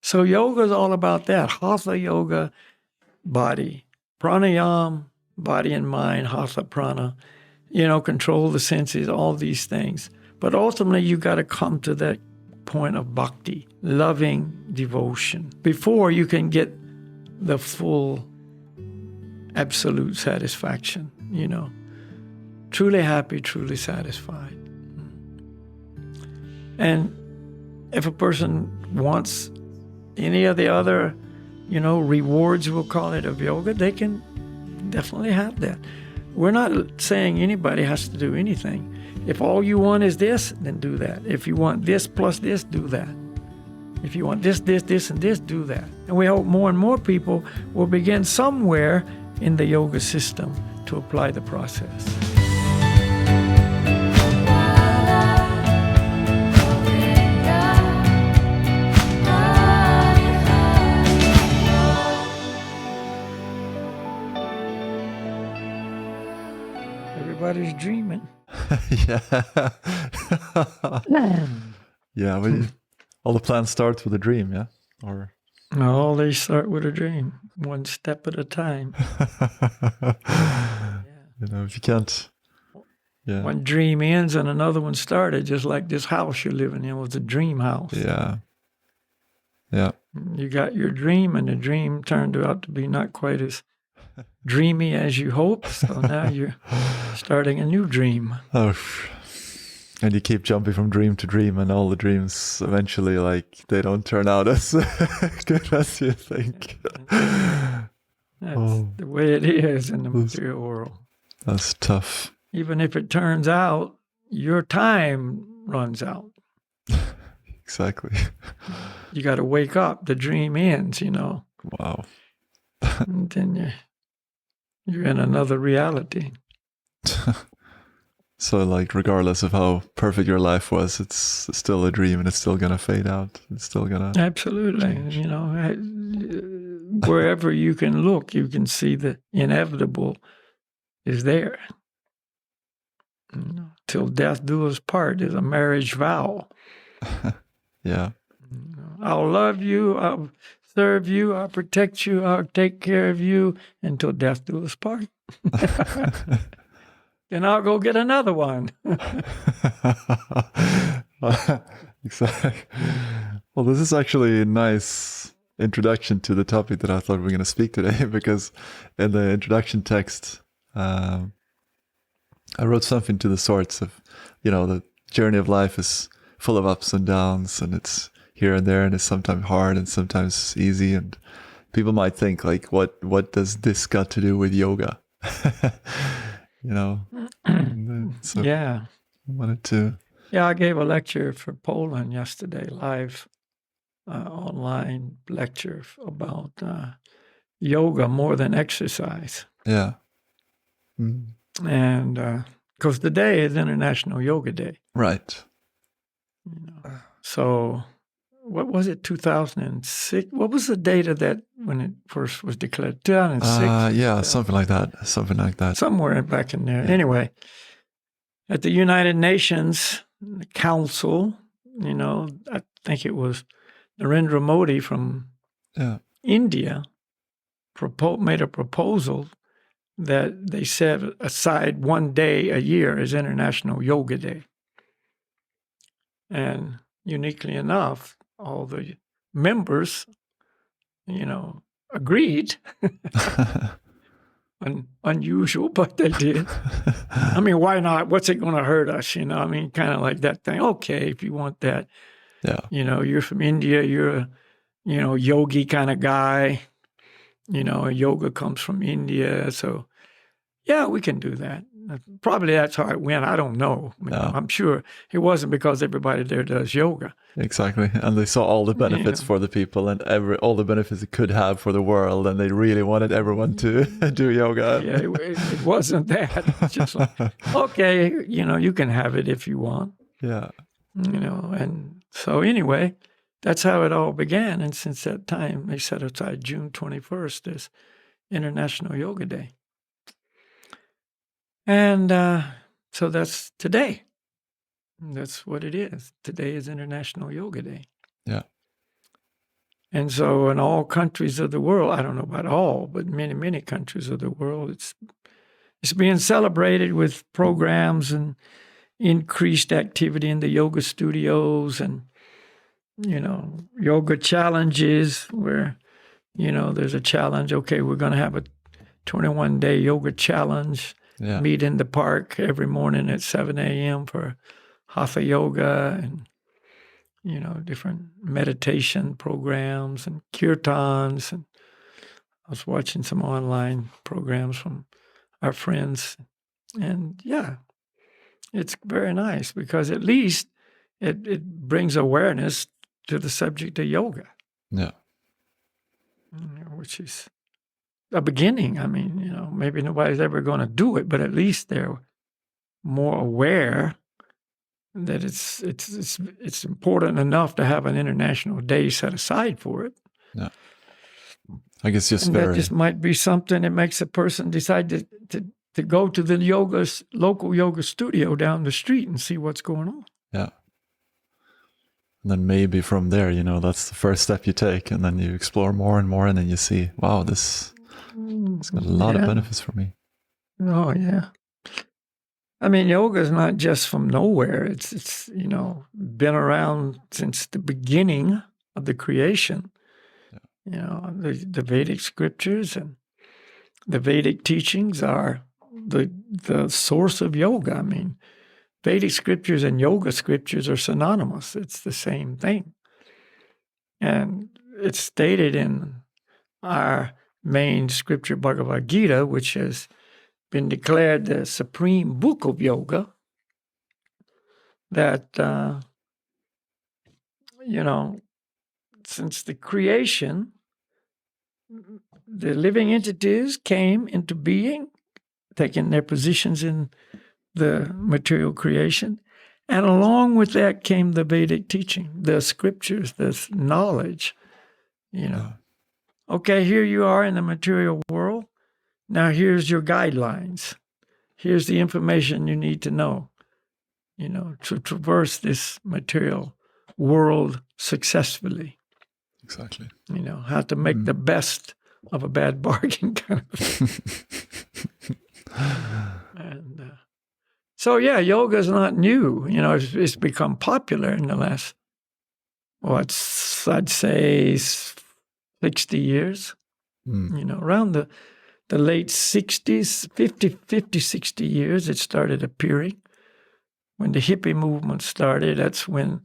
So yoga is all about that. Hatha yoga, body. Pranayama, body and mind, hatha prana. Control the senses, all these things. But ultimately, you got to come to that point of bhakti, loving devotion, before you can get the full, absolute satisfaction, Truly happy, truly satisfied. And if a person wants any of the other, rewards, we'll call it, of yoga, they can definitely have that. We're not saying anybody has to do anything. If all you want is this, then do that. If you want this plus this, do that. If you want this, and this, do that. And we hope more and more people will begin somewhere in the yoga system to apply the process. Everybody's dreaming. Yeah. Yeah, all the plans start with a dream, yeah? Or no, they start with a dream, one step at a time. If you can't... Yeah. One dream ends and another one started, just like this house you're living in was a dream house. Yeah. Yeah. You got your dream, and the dream turned out to be not quite as dreamy as you hoped, so now you're starting a new dream. Oh, and you keep jumping from dream to dream, and all the dreams eventually, they don't turn out as good as you think. That's the way it is in the material world. That's tough. Even if it turns out, your time runs out. Exactly. You got to wake up. The dream ends, Wow. And then you're in another reality. So, regardless of how perfect your life was, it's still a dream, and it's still going to fade out. It's still going to... Absolutely. change. Wherever you can look, you can see the inevitable is there. Till death do us part is a marriage vow. Yeah. I'll love you, I'll serve you, I'll protect you, I'll take care of you until death do us part. Then I'll go get another one. Exactly. Well, this is actually a nice introduction to the topic that I thought we were going to speak today, because in the introduction text, I wrote something to the sorts of, the journey of life is full of ups and downs, and it's here and there, and it's sometimes hard and sometimes easy. And people might think, what does this got to do with yoga? So yeah. I wanted to... Yeah, I gave a lecture for Poland yesterday, live online lecture about yoga more than exercise. Yeah. Mm. And because today is International Yoga Day. Right. So what was it, 2006? What was the date of that when it first was declared? 2006? Yeah, something like that. Somewhere back in there. Yeah. Anyway, at the United Nations Council, I think it was Narendra Modi from India made a proposal that they set aside one day a year as International Yoga Day. And uniquely enough, all the members, agreed. Unusual, but they did. I mean, why not? What's it going to hurt us? Kind of like that thing. Okay, if you want that. Yeah. You're from India, you're a, yogi kind of guy. Yoga comes from India. So, yeah, we can do that. Probably that's how it went. I don't know. I'm sure it wasn't because everybody there does yoga. Exactly. And they saw all the benefits for the people and all the benefits it could have for the world. And they really wanted everyone to do yoga. Yeah, it wasn't that. It's just like, okay, you can have it if you want. Yeah. And so anyway, that's how it all began. And since that time, they set aside June 21st as International Yoga Day. And so that's today. That's what it is. Today is International Yoga Day. Yeah. And so in all countries of the world, I don't know about all, but many, many countries of the world, it's being celebrated with programs and increased activity in the yoga studios and, yoga challenges where, there's a challenge. Okay, we're going to have a 21-day yoga challenge. Yeah. Meet in the park every morning at 7 a.m. for hatha yoga and, different meditation programs and kirtans. And I was watching some online programs from our friends. And yeah, it's very nice because at least it brings awareness to the subject of yoga. Yeah. Which is a beginning. I mean, maybe nobody's ever going to do it, but at least they're more aware that it's important enough to have an international day set aside for it. Yeah. I guess that just might be something that makes a person decide to go to the local yoga studio down the street and see what's going on. Yeah. And then maybe from there, that's the first step you take, and then you explore more and more, and then you see, wow, it's got a lot of benefits for me. Oh yeah. I mean, yoga is not just from nowhere. It's been around since the beginning of the creation. Yeah. The Vedic scriptures and the Vedic teachings are the source of yoga. I mean, Vedic scriptures and yoga scriptures are synonymous. It's the same thing. And it's stated in our main scripture, Bhagavad-gita, which has been declared the supreme book of yoga, that, since the creation, the living entities came into being, taking their positions in the material creation. And along with that came the Vedic teaching, the scriptures, the knowledge, Okay, here you are in the material world. Now here's your guidelines. Here's the information you need to know, to traverse this material world successfully. Exactly. How to make the best of a bad bargain kind of thing. And so, yeah, yoga is not new. It's become popular in the last, I'd say 60 years. Around the late 60s, 50, 60 years, it started appearing. When the hippie movement started, that's when,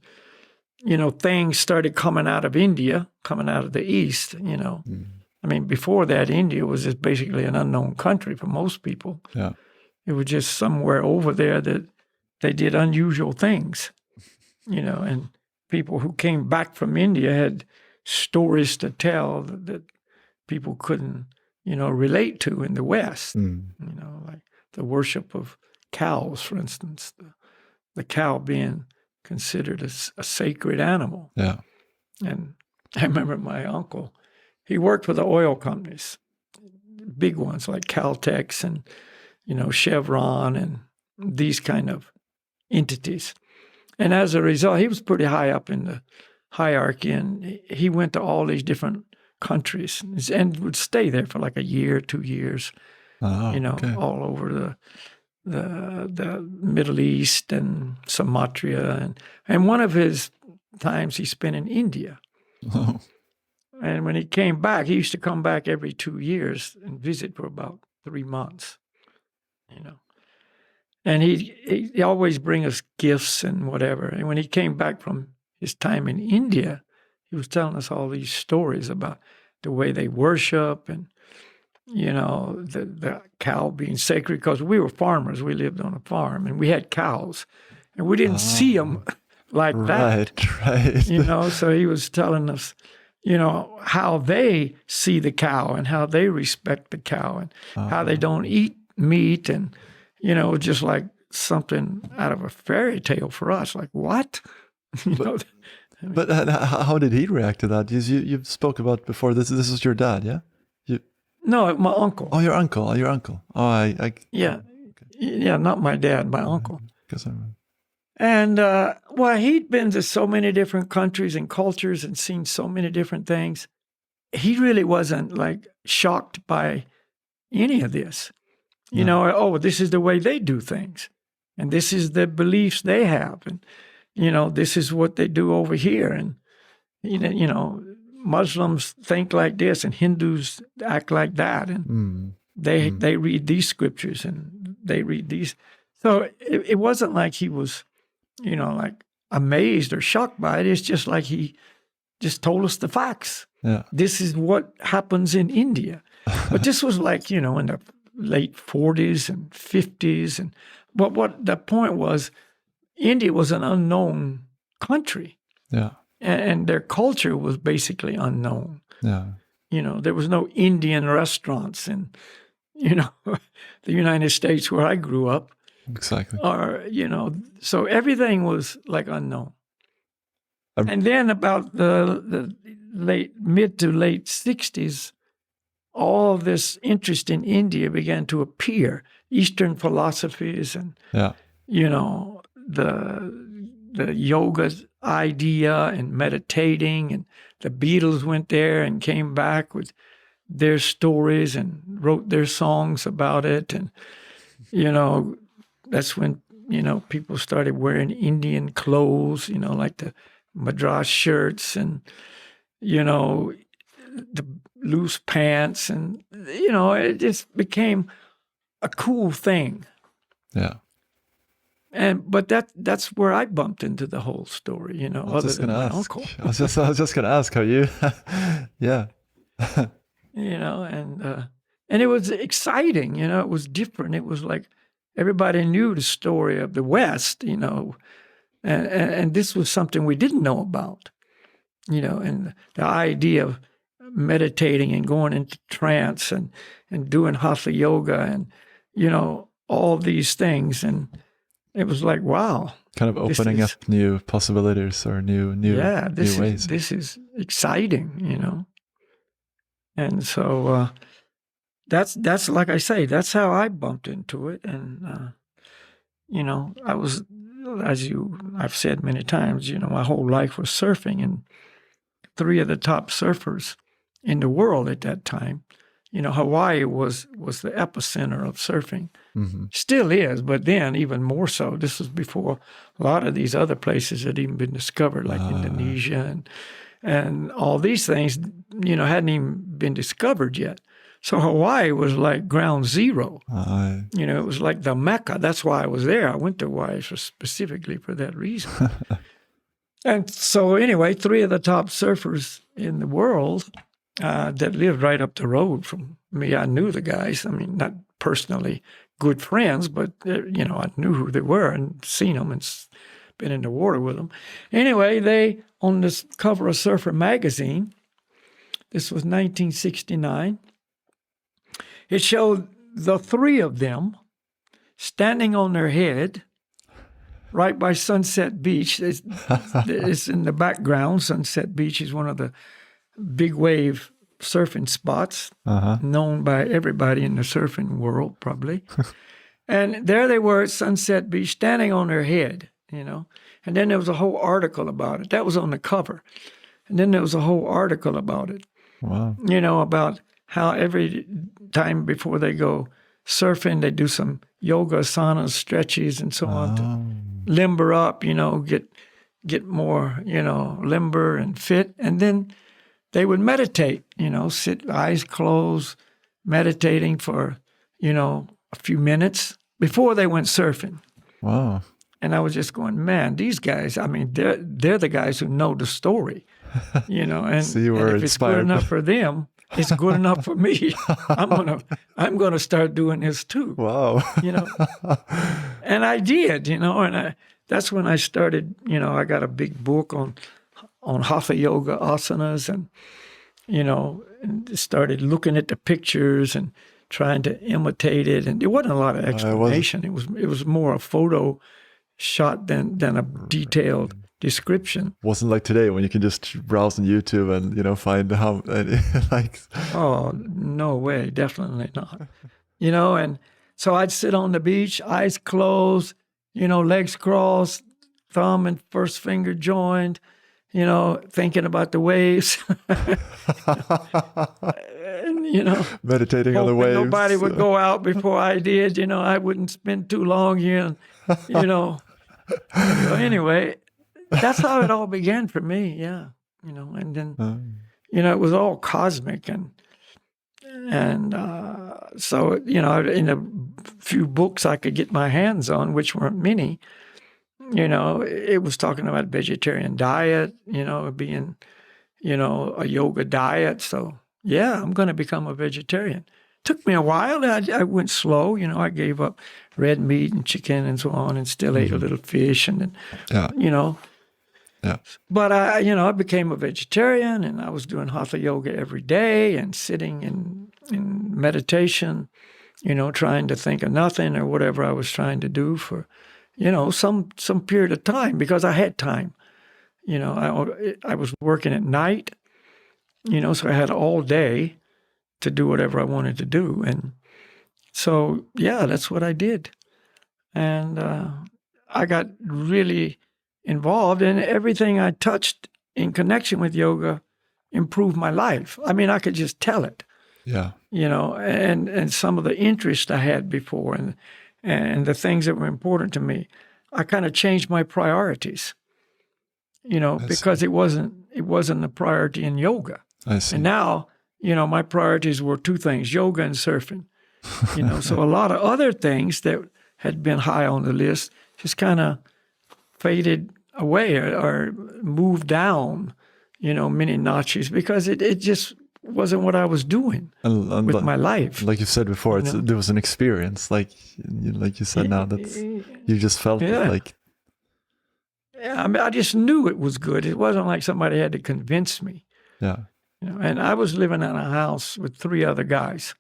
things started coming out of India, coming out of the East, I mean, before that, India was just basically an unknown country for most people. Yeah. It was just somewhere over there that they did unusual things, and people who came back from India had stories to tell that people couldn't, relate to in the West, like the worship of cows, for instance, the cow being considered a sacred animal. Yeah. And I remember my uncle, he worked for the oil companies, big ones like Caltex and, Chevron and these kind of entities. And as a result, he was pretty high up in the hierarchy, and he went to all these different countries and would stay there for like a year, 2 years, all over the Middle East and Sumatra. And one of his times he spent in India. Oh. And when he came back, he used to come back every 2 years and visit for about 3 months, And he always bring us gifts and whatever. And when he came back from his time in India, he was telling us all these stories about the way they worship and, the cow being sacred, because we were farmers. We lived on a farm and we had cows and we didn't see them like that. Right. So he was telling us, how they see the cow and how they respect the cow and how they don't eat meat and, just like something out of a fairy tale for us. Like, what? But how did he react to that? You spoke about before. This is your dad, yeah? No, my uncle. Oh, your uncle. Oh, I yeah, okay. Yeah, not my dad, my uncle. And well, he'd been to so many different countries and cultures and seen so many different things. He really wasn't like shocked by any of this. You know, oh, this is the way they do things. And this is the beliefs they have. And, you know, this is what they do over here. And, you know, Muslims think like this and Hindus act like that. And they read these scriptures and they read these. So it wasn't like he was, you know, like amazed or shocked by it. It's just like he just told us the facts. Yeah. This is what happens in India. But this was like, you know, in the late 40s and 50s. And but what the point was, India was an unknown country. Yeah. And their culture was basically unknown. Yeah. You know, there was no Indian restaurants in, you know, the United States where I grew up. Exactly. Or, you know, so everything was like unknown. Um, And then about the mid to late 60s, all this interest in India began to appear. Eastern philosophies and, you know, the yoga idea and meditating. And the Beatles went there and came back with their stories and wrote their songs about it. And, you know, that's when, you know, people started wearing Indian clothes, you know, like the Madras shirts and, you know, the loose pants. And, you know, it just became a cool thing. Yeah. But that's where I bumped into the whole story, you know, other than my uncle. I was just going to ask how you, yeah. You know, and it was exciting, you know, it was different. It was like everybody knew the story of the West, you know, and this was something we didn't know about, you know, and the idea of meditating and going into trance and doing hatha yoga and, you know, all these things. And it was like, wow. Kind of opening up new possibilities or new ways. This is exciting, you know. And so that's like I say, that's how I bumped into it. And, you know, I was, as I've said many times, you know, my whole life was surfing, and 3 of the top surfers in the world at that time, you know, Hawaii was the epicenter of surfing. Mm-hmm. Still is, but then even more so. This was before a lot of these other places had even been discovered, like Indonesia and all these things, you know, hadn't even been discovered yet. So Hawaii was like ground zero. You know, it was like the Mecca. That's why I was there. I went to Hawaii specifically for that reason. And so anyway, 3 of the top surfers in the world that lived right up the road from me. I knew the guys. I mean, not personally good friends, but, you know, I knew who they were and seen them and been in the water with them. Anyway, they, on this cover of Surfer magazine, this was 1969, it showed the 3 of them standing on their head right by Sunset Beach. It's in the background. Sunset Beach is one of the big wave surfing spots, known by everybody in the surfing world, probably. And there they were at Sunset Beach, standing on their head, you know. And then there was a whole article about it. That was on the cover. And then there was a whole article about it. Wow. You know, about how every time before they go surfing, they do some yoga, asanas, stretches, and so on to limber up, you know, get more, you know, limber and fit. And then they would meditate, you know, sit, eyes closed, meditating for, you know, a few minutes before they went surfing. Wow. And I was just going, man, these guys, I mean, they're the guys who know the story, you know, and, so you were and if it's good enough for them, it's good enough for me. I'm gonna start doing this too. Wow. You know, and I did, you know, and that's when I started, you know, I got a big book on hatha yoga asanas, and, you know, and started looking at the pictures and trying to imitate it. And there wasn't a lot of explanation. It was more a photo shot than a detailed description. Wasn't like today when you can just browse on YouTube and, you know, find how like. Oh, no way, definitely not. You know, and so I'd sit on the beach, eyes closed, you know, legs crossed, thumb and first finger joined, thinking about the waves. And, meditating on the hoping waves. nobody would go out before I did. I wouldn't spend too long here. So anyway, that's how it all began for me. Yeah, and then it was all cosmic and so in a few books I could get my hands on, which weren't many. It was talking about vegetarian diet. Being a yoga diet. So yeah, I'm going to become a vegetarian. Took me a while. I went slow. I gave up red meat and chicken and so on, and still ate a little fish, and then, Yeah. But I became a vegetarian, and I was doing hatha yoga every day and sitting in meditation, trying to think of nothing or whatever I was trying to do for, some period of time, because I had time. I was working at night, so I had all day to do whatever I wanted to do. And so, yeah, that's what I did. And I got really involved, and everything I touched in connection with yoga improved my life. I mean, I could just tell it. Yeah. And some of the interests I had before and the things that were important to me, I kind of changed my priorities. Because it wasn't a priority in yoga. I see. And now, my priorities were two things: yoga and surfing. So a lot of other things that had been high on the list just kind of faded away or moved down, many notches, because it just wasn't what I was doing and with my life. Like you said before, there was an experience, like you said now, that you just felt it, like. Yeah, I mean, I just knew it was good. It wasn't like somebody had to convince me. Yeah. And I was living in a house with 3 other guys.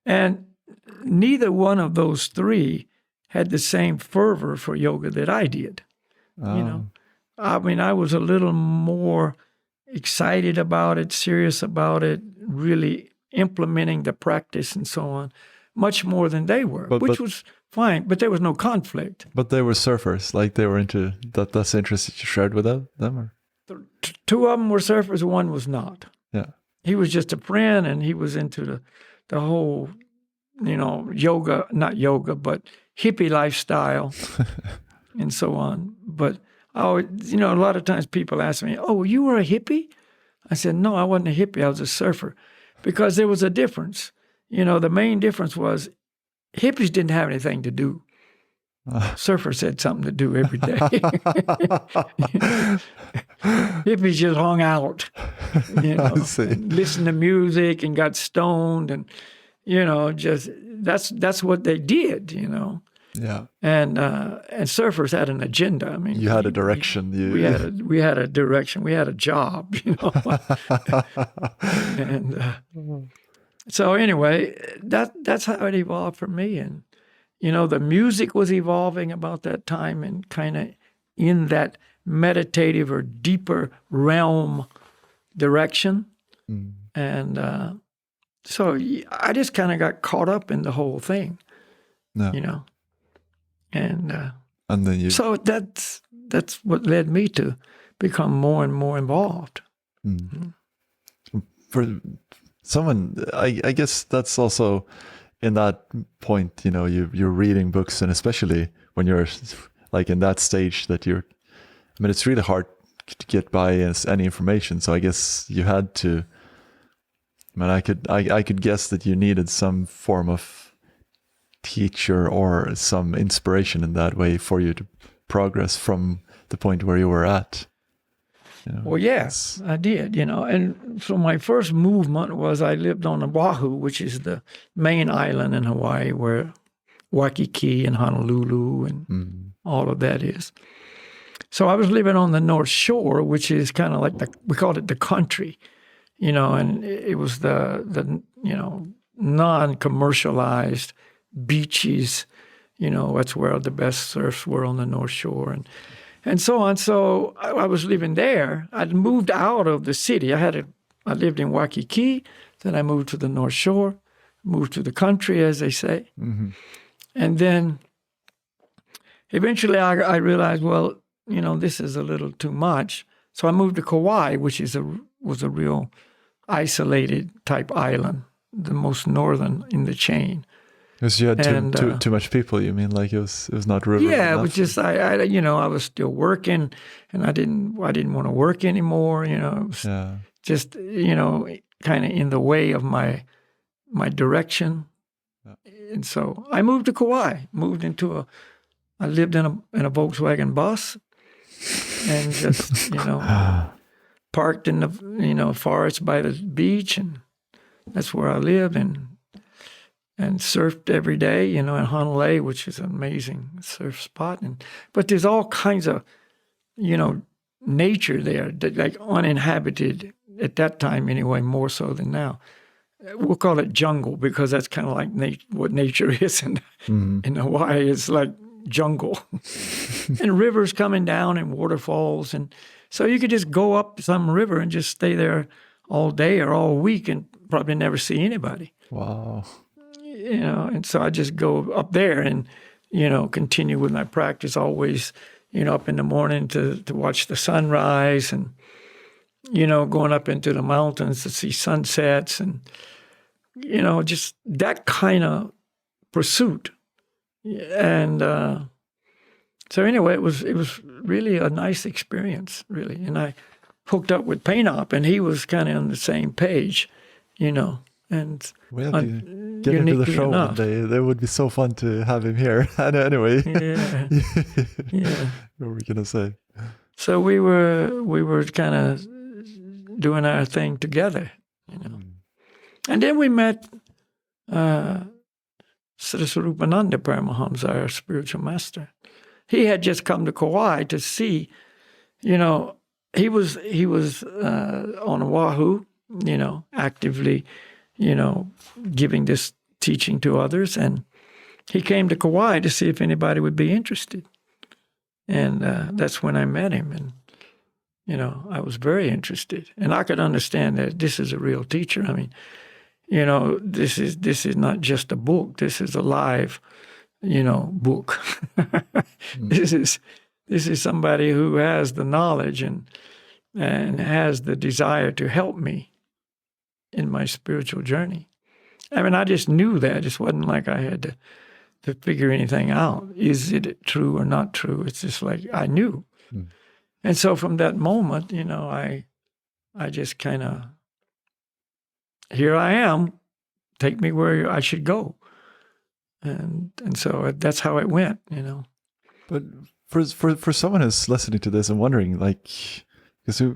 And neither one of those 3 had the same fervor for yoga that I did. I mean, I was a little more excited about it, serious about it, really implementing the practice and so on, much more than they were, which was fine, but there was no conflict. But they were surfers, like they were into that. That's the interest that you shared with them, or? 2 of them were surfers, 1 was not. Yeah. He was just a friend, and he was into the whole, yoga, not yoga, but hippie lifestyle and so on. But a lot of times people ask me, "Oh, you were a hippie?" I said, "No, I wasn't a hippie. I was a surfer," because there was a difference. The main difference was hippies didn't have anything to do. Surfers had something to do every day. Hippies just hung out, and listened to music and got stoned, and just that's what they did, Yeah. And surfers had an agenda. I mean, you had a direction. We had a direction. We had a job, and so anyway, that's how it evolved for me. And the music was evolving about that time, and kind of in that meditative or deeper realm direction. And so I just kind of got caught up in the whole thing, and then you. So that's what led me to become more and more involved. For someone, I guess that's also in that point, you're reading books, and especially when you're like in that stage that it's really hard to get by any information. So I guess you had to. I could guess that you needed some form of teacher or some inspiration in that way for you to progress from the point where you were at. Well, yes, I did, And so my first movement was I lived on Oahu, which is the main island in Hawaii where Waikiki and Honolulu and all of that is. So I was living on the North Shore, which is kind of like we called it the country, and it was the non-commercialized beaches, that's where the best surfs were, on the North Shore and so on. So I was living there. I'd moved out of the city. I lived in Waikiki, then I moved to the North Shore, moved to the country, as they say. And then eventually I realized, well, this is a little too much. So I moved to Kauai, which was a real isolated type island, the most northern in the chain. Because you had too much people, you mean? Like it was not river Yeah, enough? it was just I was still working, and I didn't want to work anymore. It was just kind of in the way of my direction, and so I moved to Kauai. I lived in a Volkswagen bus, and just parked in the forest by the beach, and that's where I lived, and surfed every day, in Honolulu, which is an amazing surf spot. But there's all kinds of, nature there, like uninhabited at that time anyway, more so than now. We'll call it jungle because that's kind of like what nature is in Hawaii. It's like jungle. And rivers coming down and waterfalls. And so you could just go up some river and just stay there all day or all week and probably never see anybody. Wow. And so I just go up there and, continue with my practice always, up in the morning to watch the sunrise and, going up into the mountains to see sunsets and, just that kind of pursuit. And so anyway, it was really a nice experience, really. And I hooked up with Painop, and he was kind of on the same page, and we have to get into the show one day. That would be so fun to have him here. Anyway, yeah. What were we gonna say? So we were kind of doing our thing together, and then we met Sriswarupananda Paramahamsa, our spiritual master. He had just come to Kauai to see, he was on Oahu, actively, giving this teaching to others. And he came to Kauai to see if anybody would be interested. And that's when I met him. And, I was very interested. And I could understand that this is a real teacher. I mean, this is not just a book. This is a live, book. This is somebody who has the knowledge and has the desire to help me in my spiritual journey. I mean, I just knew that. It just wasn't like I had to figure anything out. Is it true or not true? It's just like I knew. And so from that moment, I just kind of, here I am, take me where I should go. And so that's how it went, But for someone who's listening to this and wondering, because we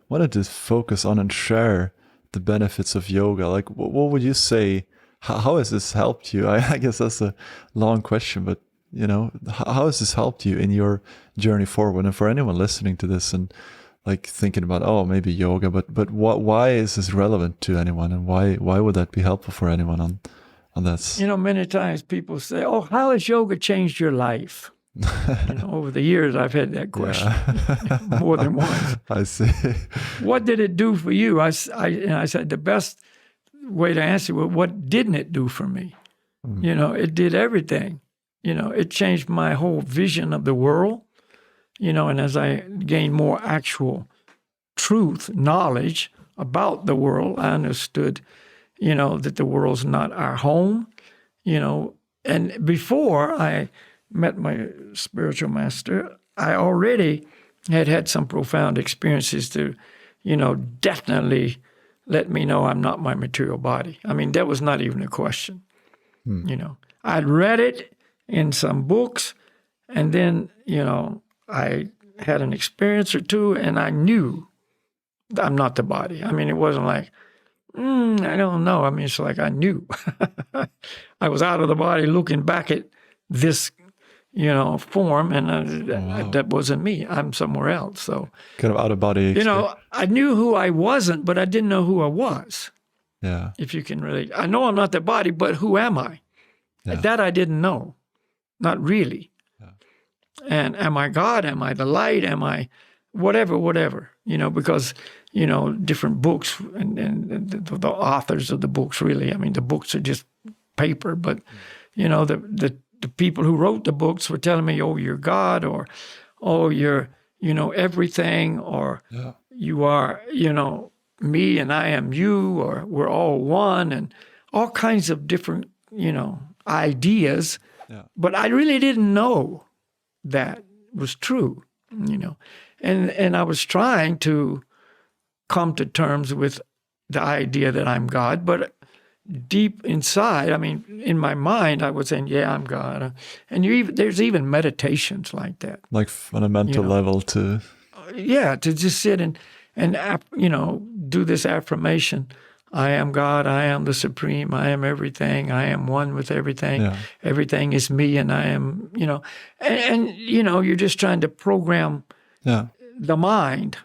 wanted to focus on and share the benefits of yoga, what would you say? How has this helped you? I guess that's a long question, but how has this helped you in your journey forward? And for anyone listening to this and thinking about, maybe yoga, but why is this relevant to anyone, and why would that be helpful for anyone on that? Many times people say, "Oh, how has yoga changed your life?" Over the years, I've had that question more than once. I see. What did it do for you? I said the best way to answer was, what didn't it do for me? It did everything. It changed my whole vision of the world. And as I gained more actual truth, knowledge about the world, I understood, that the world's not our home, And before I met my spiritual master, I already had some profound experiences to, definitely let me know I'm not my material body. I mean, that was not even a question. I'd read it in some books, and then, I had an experience or two, and I knew I'm not the body. I mean, it wasn't like, I don't know. I mean, it's like I knew. I was out of the body looking back at this, form, and that wasn't me. I'm somewhere else. So kind of out of body experience. I knew who I wasn't, but I didn't know who I was. Yeah. If you can really, I know I'm not the body, but who am I? Yeah. That I didn't know. Not really. And am I God? Am I the light? Am I whatever, because, different books and the authors of the books, really, I mean, the books are just paper, but, the people who wrote the books were telling me, oh, you're God, or, oh, you're everything, or Yeah. you are, me and I am you, or we're all one, and all kinds of different, ideas. Yeah. But I really didn't know that was true, And I was trying to come to terms with the idea that I'm God, but deep inside, I mean, in my mind, I was saying, yeah, I'm God. And there's even meditations like that. Like on a mental level to... Yeah, to just sit and do this affirmation. I am God, I am the Supreme, I am everything, I am one with everything. Yeah. Everything is me, and I am, and you're just trying to program the mind,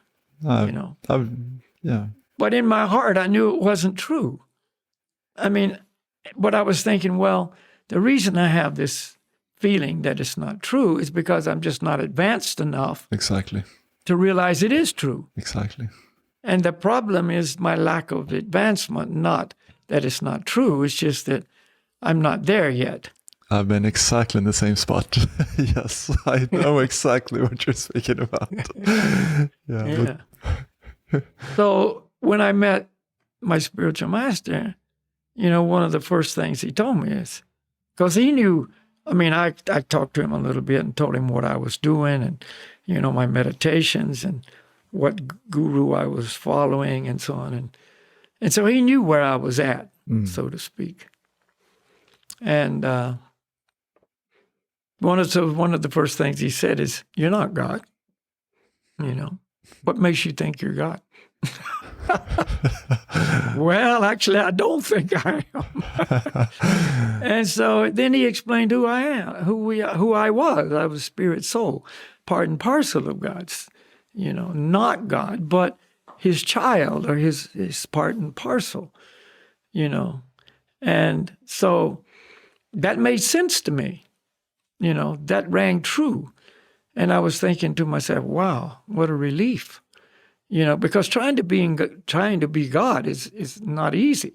Yeah. But in my heart, I knew it wasn't true. I mean, but I was thinking, well, the reason I have this feeling that it's not true is because I'm just not advanced enough Exactly. to realize it is true. Exactly. And the problem is my lack of advancement, not that it's not true. It's just that I'm not there yet. I've been exactly in the same spot. Yes, I know exactly what you're speaking about. Yeah. So when I met my spiritual master, one of the first things he told me is, because he knew, I talked to him a little bit and told him what I was doing and, my meditations and what guru I was following and so on. And so he knew where I was at, so to speak. And one of the first things he said is, you're not God. What makes you think you're God? Well, actually, I don't think I am. And so then he explained who I am, who I was. I was spirit, soul, part and parcel of God's, not God, but his child, or his part and parcel, And so that made sense to me. That rang true. And I was thinking to myself, wow, what a relief. Because trying to be God is not easy.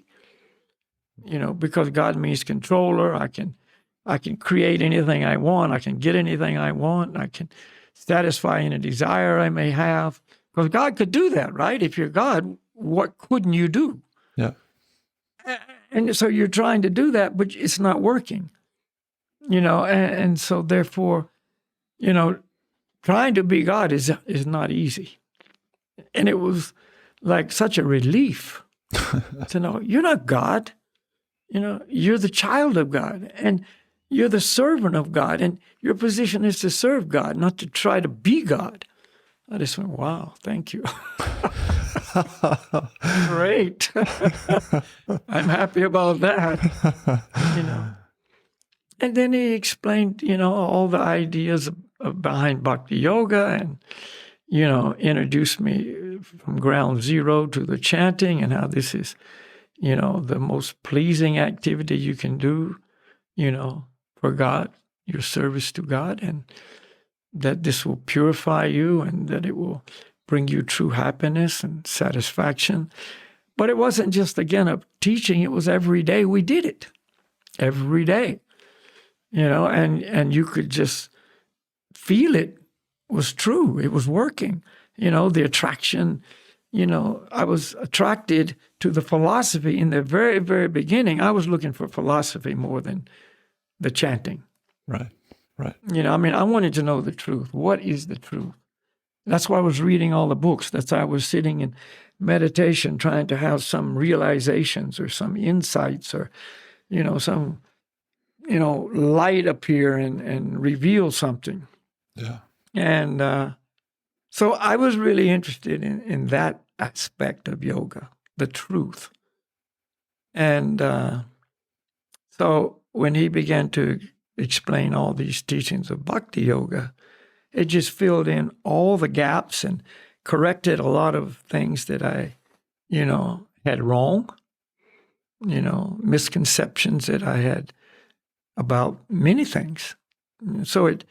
Because God means controller. I can create anything I want. I can get anything I want. I can satisfy any desire I may have. Because God could do that, right? If you're God, what couldn't you do? Yeah. And so you're trying to do that, but it's not working. And so therefore, trying to be God is not easy. And it was like such a relief to know you're not God. You're the child of God, and you're the servant of God, and your position is to serve God, not to try to be God. I just went, wow, thank you. Great. I'm happy about that. And then he explained, all the ideas behind Bhakti Yoga, and introduced me from ground zero to the chanting, and how this is, the most pleasing activity you can do, for God, your service to God, and that this will purify you, and that it will bring you true happiness and satisfaction. But it wasn't just, again, a teaching. It was every day we did it. Every day, and you could just feel it was true. It was working. The attraction, I was attracted to the philosophy in the very, very beginning. I was looking for philosophy more than the chanting. Right. I wanted to know the truth. What is the truth? That's why I was reading all the books. That's why I was sitting in meditation, trying to have some realizations or some insights, or, some, light appear and reveal something. Yeah. And so I was really interested in that aspect of yoga, the truth. And so when he began to explain all these teachings of Bhakti Yoga, it just filled in all the gaps and corrected a lot of things that I, had wrong, misconceptions that I had about many things. So it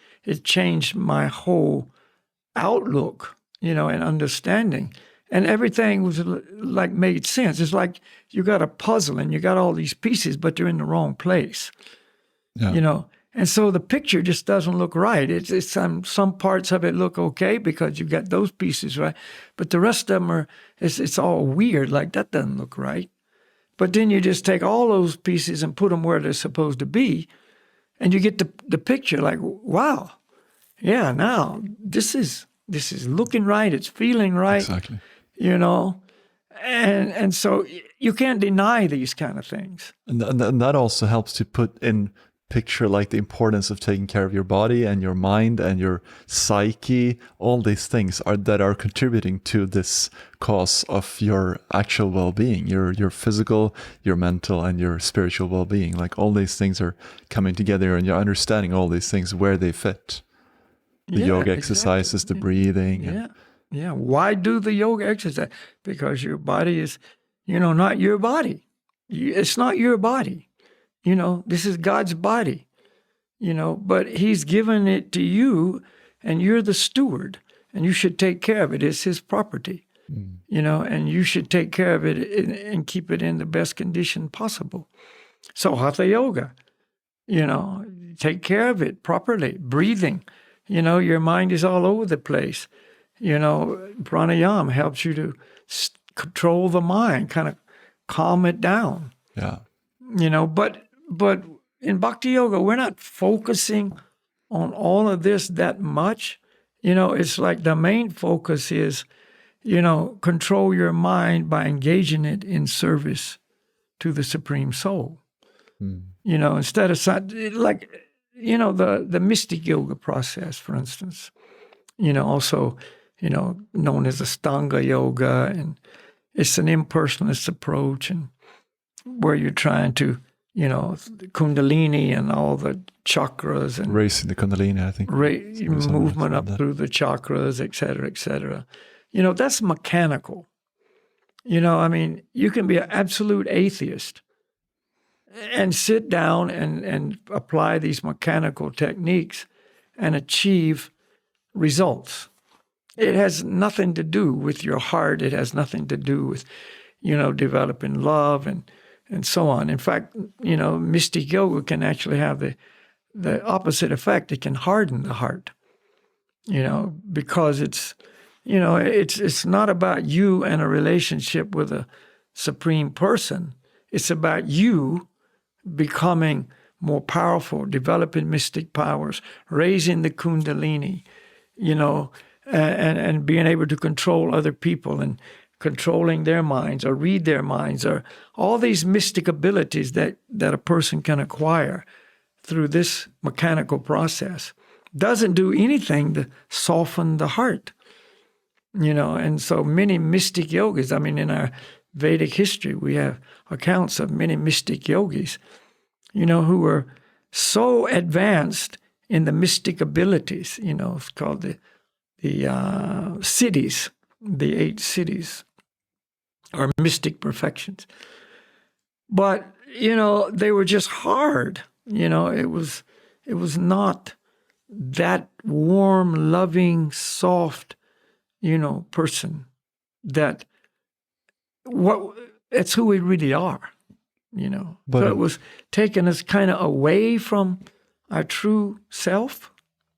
changed my whole outlook, and understanding. And everything was like made sense. It's like you got a puzzle and you got all these pieces, but they're in the wrong place. Yeah. And so the picture just doesn't look right. It's some parts of it look okay because you got those pieces right, but the rest of them it's all weird. Like that doesn't look right. But then you just take all those pieces and put them where they're supposed to be, and you get the picture. Like, wow, yeah, now this is looking right. It's feeling right. Exactly. You know, and so you can't deny these kind of things. And that also helps to put in picture like the importance of taking care of your body and your mind and your psyche. All these things that are contributing to this cause of your actual well-being, your physical, your mental, and your spiritual well-being. Like all these things are coming together, and you're understanding all these things where they fit. The yoga exercises, the breathing. Yeah. Why do the yoga exercise? Because your body is, not your body. It's not your body. This is God's body, but he's given it to you, and you're the steward, and you should take care of it. It's his property, and you should take care of it and keep it in the best condition possible. So hatha yoga, take care of it properly. Breathing, your mind is all over the place. Pranayama helps you to control the mind, kind of calm it down. Yeah. But in Bhakti Yoga, we're not focusing on all of this that much. It's like the main focus is, control your mind by engaging it in service to the Supreme Soul. Instead of like, the mystic yoga process, for instance, also, known as Ashtanga yoga, and it's an impersonalist approach, and where you're trying to, Kundalini and all the chakras and raising the Kundalini, I think. Movement up through the chakras, et cetera, et cetera. That's mechanical. You can be an absolute atheist and sit down and apply these mechanical techniques and achieve results. It has nothing to do with your heart. It has nothing to do with, developing love and so on. In fact, mystic yoga can actually have the opposite effect. It can harden the heart, because it's not about you and a relationship with a supreme person. It's about you becoming more powerful, developing mystic powers, raising the Kundalini, and being able to control other people and controlling their minds or read their minds, or all these mystic abilities that a person can acquire through this mechanical process. Doesn't do anything to soften the heart. And so many mystic yogis, in our Vedic history, we have accounts of many mystic yogis, who were so advanced in the mystic abilities, it's called the siddhis, the 8 siddhis, or mystic perfections. But, they were just hard. It was not that warm, loving, soft, person that's who we really are, But so it was taking us kind of away from our true self.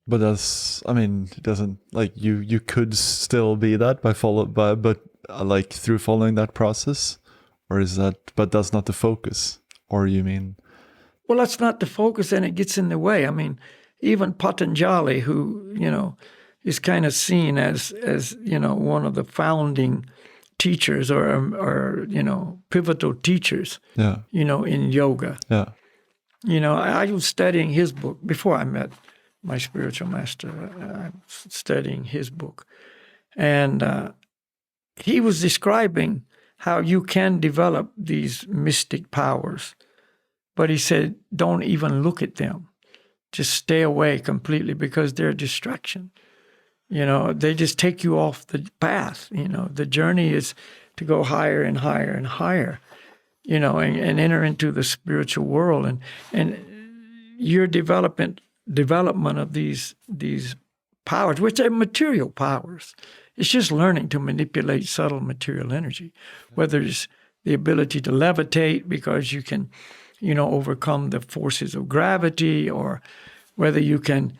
But it doesn't, like, you could still be that through following that process, or is that, but that's not the focus, or you mean? Well, that's not the focus, and it gets in the way. Even Patanjali, who, is kind of seen as one of the founding teachers or pivotal teachers, in yoga. Yeah. I was studying his book before I met my spiritual master. I was studying his book. And he was describing how you can develop these mystic powers. But he said, don't even look at them. Just stay away completely, because they're a distraction. They just take you off the path. The journey is to go higher and higher and higher, and enter into the spiritual world. And your development of these powers, which are material powers. It's just learning to manipulate subtle material energy, whether it's the ability to levitate because you can, overcome the forces of gravity, or whether you can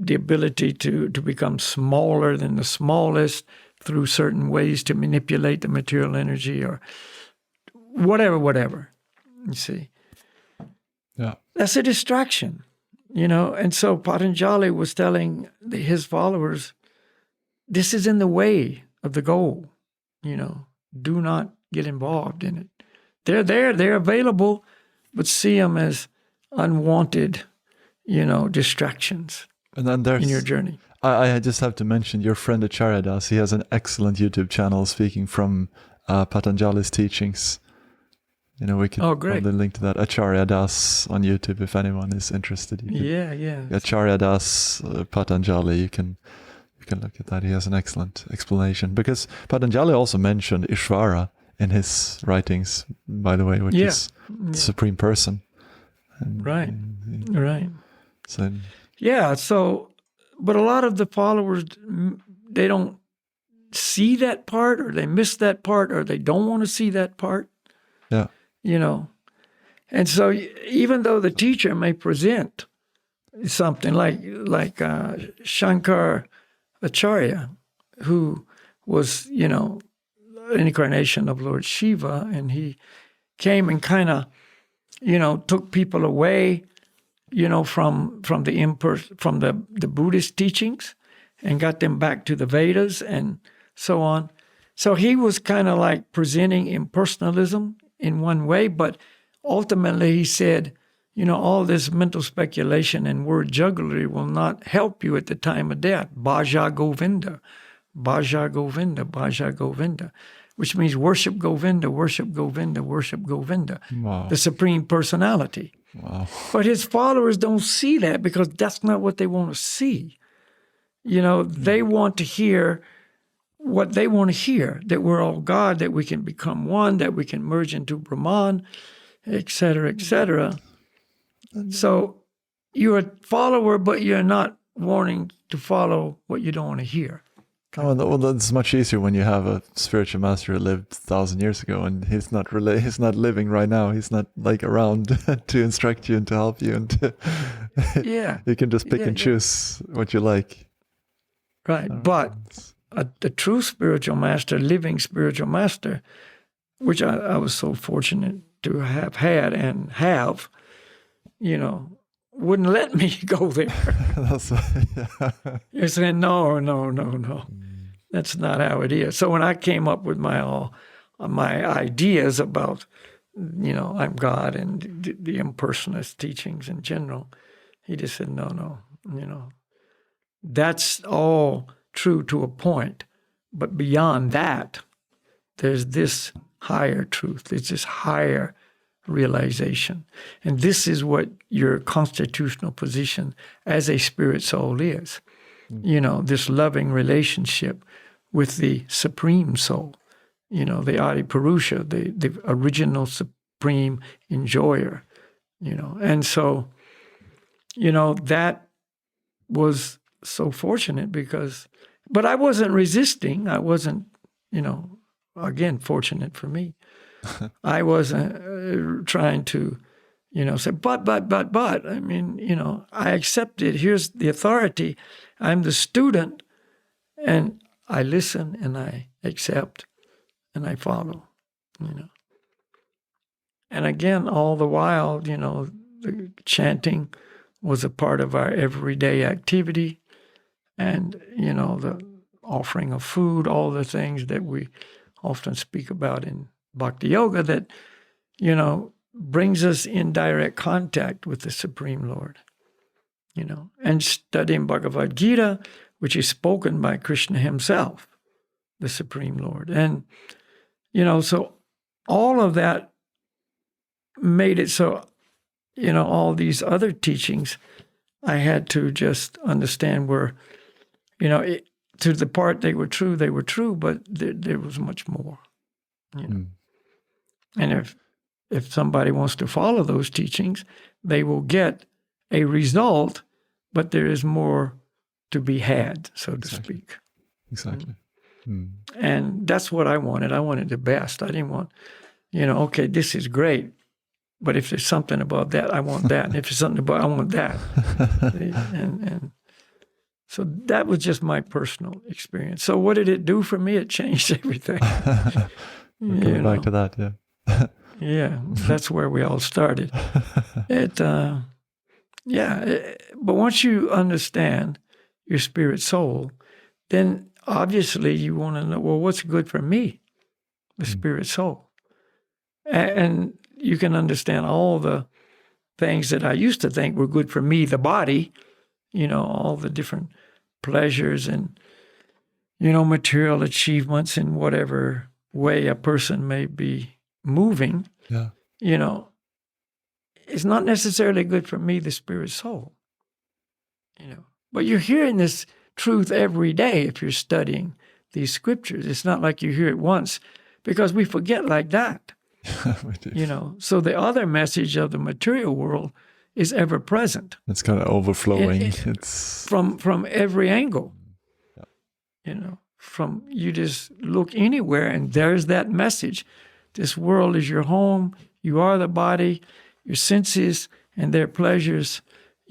the ability to become smaller than the smallest through certain ways to manipulate the material energy, or whatever. You see, Yeah. that's a distraction, And so Patanjali was telling his followers, this is in the way of the goal. Do not get involved in it. They're there, they're available, but see them as unwanted, distractions And then there's in your journey. I just have to mention your friend Acharya Das. He has an excellent YouTube channel speaking from Patanjali's teachings. We can probably link to that. Acharya Das on YouTube if anyone is interested. Yeah. Acharya Das, Patanjali. You can look at that. He has an excellent explanation, because Patanjali also mentioned Ishvara in his writings, by the way, which is the supreme person. And, right. So but a lot of the followers, they don't see that part, or they miss that part, or they don't want to see that part. Yeah. And so even though the teacher may present something like Shankar Acharya, who was, an incarnation of Lord Shiva, and he came and kind of, took people away, from the Buddhist teachings, and got them back to the Vedas and so on. So he was kind of like presenting impersonalism in one way, but ultimately he said, all this mental speculation and word jugglery will not help you at the time of death. Bhaja Govinda, Bhaja Govinda, Bhaja Govinda, which means worship Govinda, worship Govinda, worship Govinda, the Supreme Personality. Wow. But his followers don't see that, because that's not what they want to see. They want to hear what they want to hear, that we're all God, that we can become one, that we can merge into Brahman, et cetera, et cetera. So you're a follower, but you're not wanting to follow what you don't want to hear. Well, that's much easier when you have a spiritual master who lived 1,000 years ago, and he's not living right now. He's not like around to instruct you and to help you, and you can just pick and choose what you like. Right, but the true spiritual master, living spiritual master, which I was so fortunate to have had and have, wouldn't let me go there. You're saying, no. That's not how it is. So when I came up with my ideas about, I'm God and the impersonalist teachings in general, he just said, no, that's all true to a point. But beyond that, there's this higher truth. There's this higher realization. And this is what your constitutional position as a spirit soul is. This loving relationship with the Supreme Soul, the Adi Purusha, the original Supreme Enjoyer, And so, that was so fortunate but I wasn't resisting. I wasn't, again, fortunate for me. I wasn't trying to, say, but. I mean, I accepted. Here's the authority. I'm the student, and I listen, and I accept, and I follow, And again, all the while, the chanting was a part of our everyday activity, and, the offering of food, all the things that we often speak about in Bhakti Yoga that, brings us in direct contact with the Supreme Lord, and studying Bhagavad-gita, which is spoken by Krishna himself, the Supreme Lord. And, so all of that made it so, all these other teachings I had to just understand were, to the part they were true, but there was much more, And if somebody wants to follow those teachings, they will get a result, but there is more to be had, so to speak. Exactly. And that's what I wanted. I wanted the best. I didn't want, okay, this is great. But if there's something about that, I want that. And if there's something about, I want that. and so that was just my personal experience. So what did it do for me? It changed everything. We're coming back to that, yeah. Yeah, that's where we all started. But once you understand your spirit soul, then obviously you want to know, well, what's good for me, the spirit soul? And you can understand all the things that I used to think were good for me, the body, all the different pleasures and, material achievements in whatever way a person may be moving, it's not necessarily good for me, the spirit soul. But you're hearing this truth every day if you're studying these scriptures. It's not like you hear it once, because we forget like that. We do. So the other message of the material world is ever present. It's kind of overflowing. It's from every angle. From you just look anywhere and there's that message. This world is your home. You are the body. Your senses and their pleasures,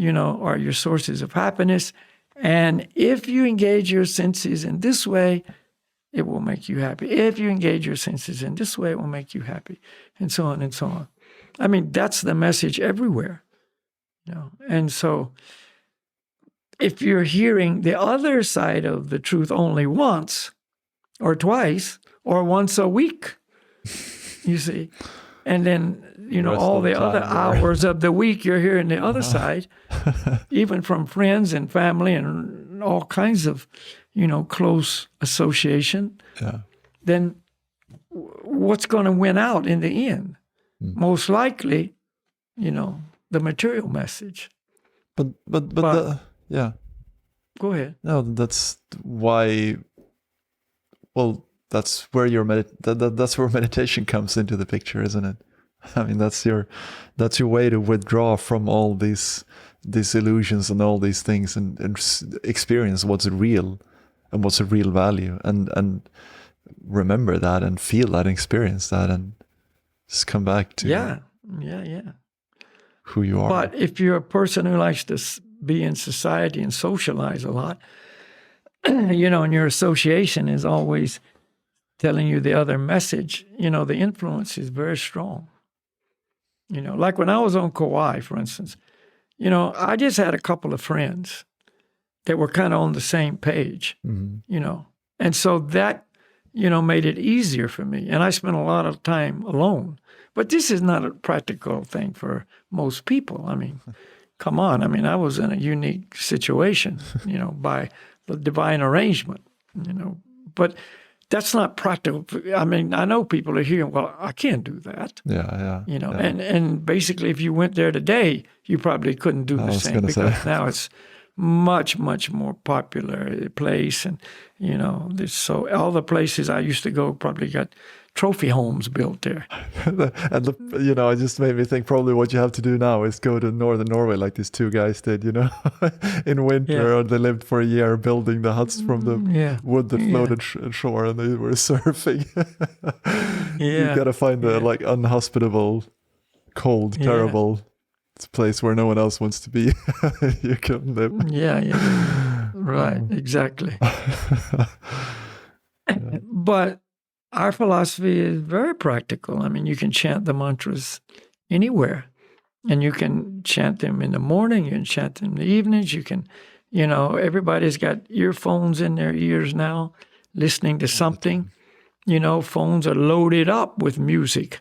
are your sources of happiness. And if you engage your senses in this way, it will make you happy. If you engage your senses in this way, it will make you happy, and so on and so on. I mean, that's the message everywhere. And so if you're hearing the other side of the truth only once or twice or once a week, you see, and then, all the other hours of the week you're hearing the other side, even from friends and family and all kinds of, close association, then what's going to win out in the end? Most likely, the material message. But Go ahead. No, that's why. Well, that's where that's where meditation comes into the picture, isn't it? I mean, that's your way to withdraw from all these illusions and all these things, and experience what's real and what's a real value, and remember that and feel that, experience that, and just come back to who you are. But if you're a person who likes to be in society and socialize a lot, and your association is always telling you the other message, the influence is very strong. Like when I was on Kauai, for instance, I just had a couple of friends that were kind of on the same page, and so that, made it easier for me. And I spent a lot of time alone. But this is not a practical thing for most people. I mean, come on. I mean, I was in a unique situation, by the divine arrangement, but that's not practical. I mean, I know people are hearing, well, I can't do that. And basically if you went there today, you probably couldn't do the same, because now it's much, much more popular place. And, so all the places I used to go probably got trophy homes built there. And it just made me think probably what you have to do now is go to northern Norway like these two guys did, in winter, or they lived for a year building the huts from the wood that floated shore, and they were surfing. You got to find the unhospitable, cold, terrible place where no one else wants to be. You can live. Right, exactly. But our philosophy is very practical. I mean, you can chant the mantras anywhere, and you can chant them in the morning, you can chant them in the evenings, you can, everybody's got earphones in their ears now, listening to something. Phones are loaded up with music,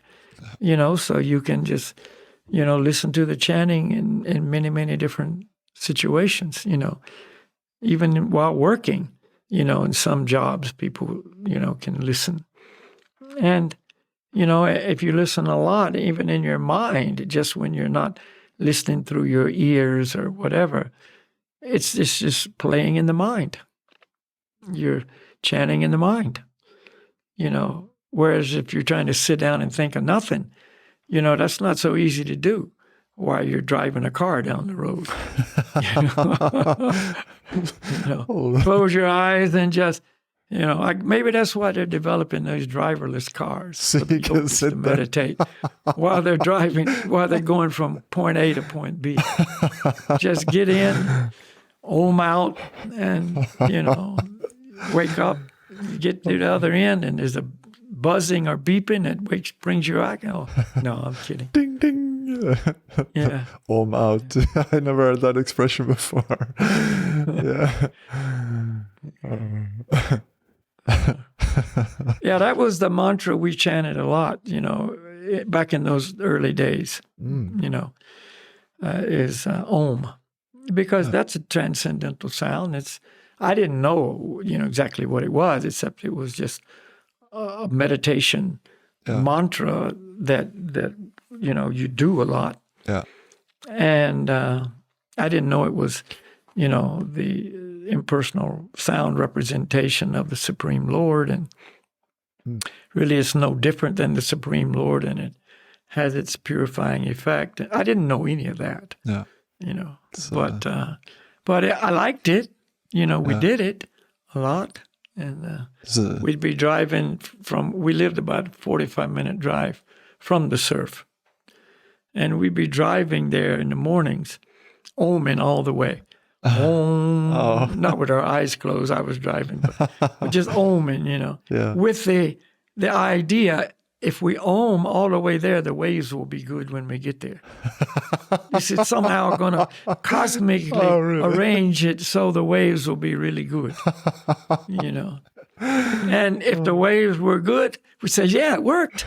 so you can just, listen to the chanting in many, many different situations, even while working, in some jobs, people, can listen. And, if you listen a lot, even in your mind, just when you're not listening through your ears or whatever, it's just playing in the mind. You're chanting in the mind, whereas if you're trying to sit down and think of nothing, that's not so easy to do while you're driving a car down the road. Close your eyes and just, You know, maybe that's why they're developing those driverless cars So for the you can yogis sit to there. meditate while they're driving, while they're going from point A to point B. Just get in, om out, and, you know, wake up, get to the other end, and there's a buzzing or beeping that brings you out. Oh, no, I'm kidding. Ding, ding. Yeah. Om out. I never heard that expression before. Yeah. Yeah, that was the mantra we chanted a lot, you know, back in those early days, you know, is Om, because that's a transcendental sound. I didn't know, you know, exactly what it was, except it was just a meditation mantra that, you know, you do a lot. Yeah. And I didn't know it was, you know, the impersonal sound representation of the Supreme Lord. And really it's no different than the Supreme Lord, and it has its purifying effect. I didn't know any of that, you know, but I liked it. You know, we did it a lot. And we'd be driving we lived about a 45-minute drive from the surf. And we'd be driving there in the mornings, oming all the way. Om, not with our eyes closed, I was driving, but just oming, you know, with the idea, if we om all the way there, the waves will be good when we get there. This is somehow going to cosmically arrange it so the waves will be really good, you know. And if the waves were good, we say, yeah, it worked.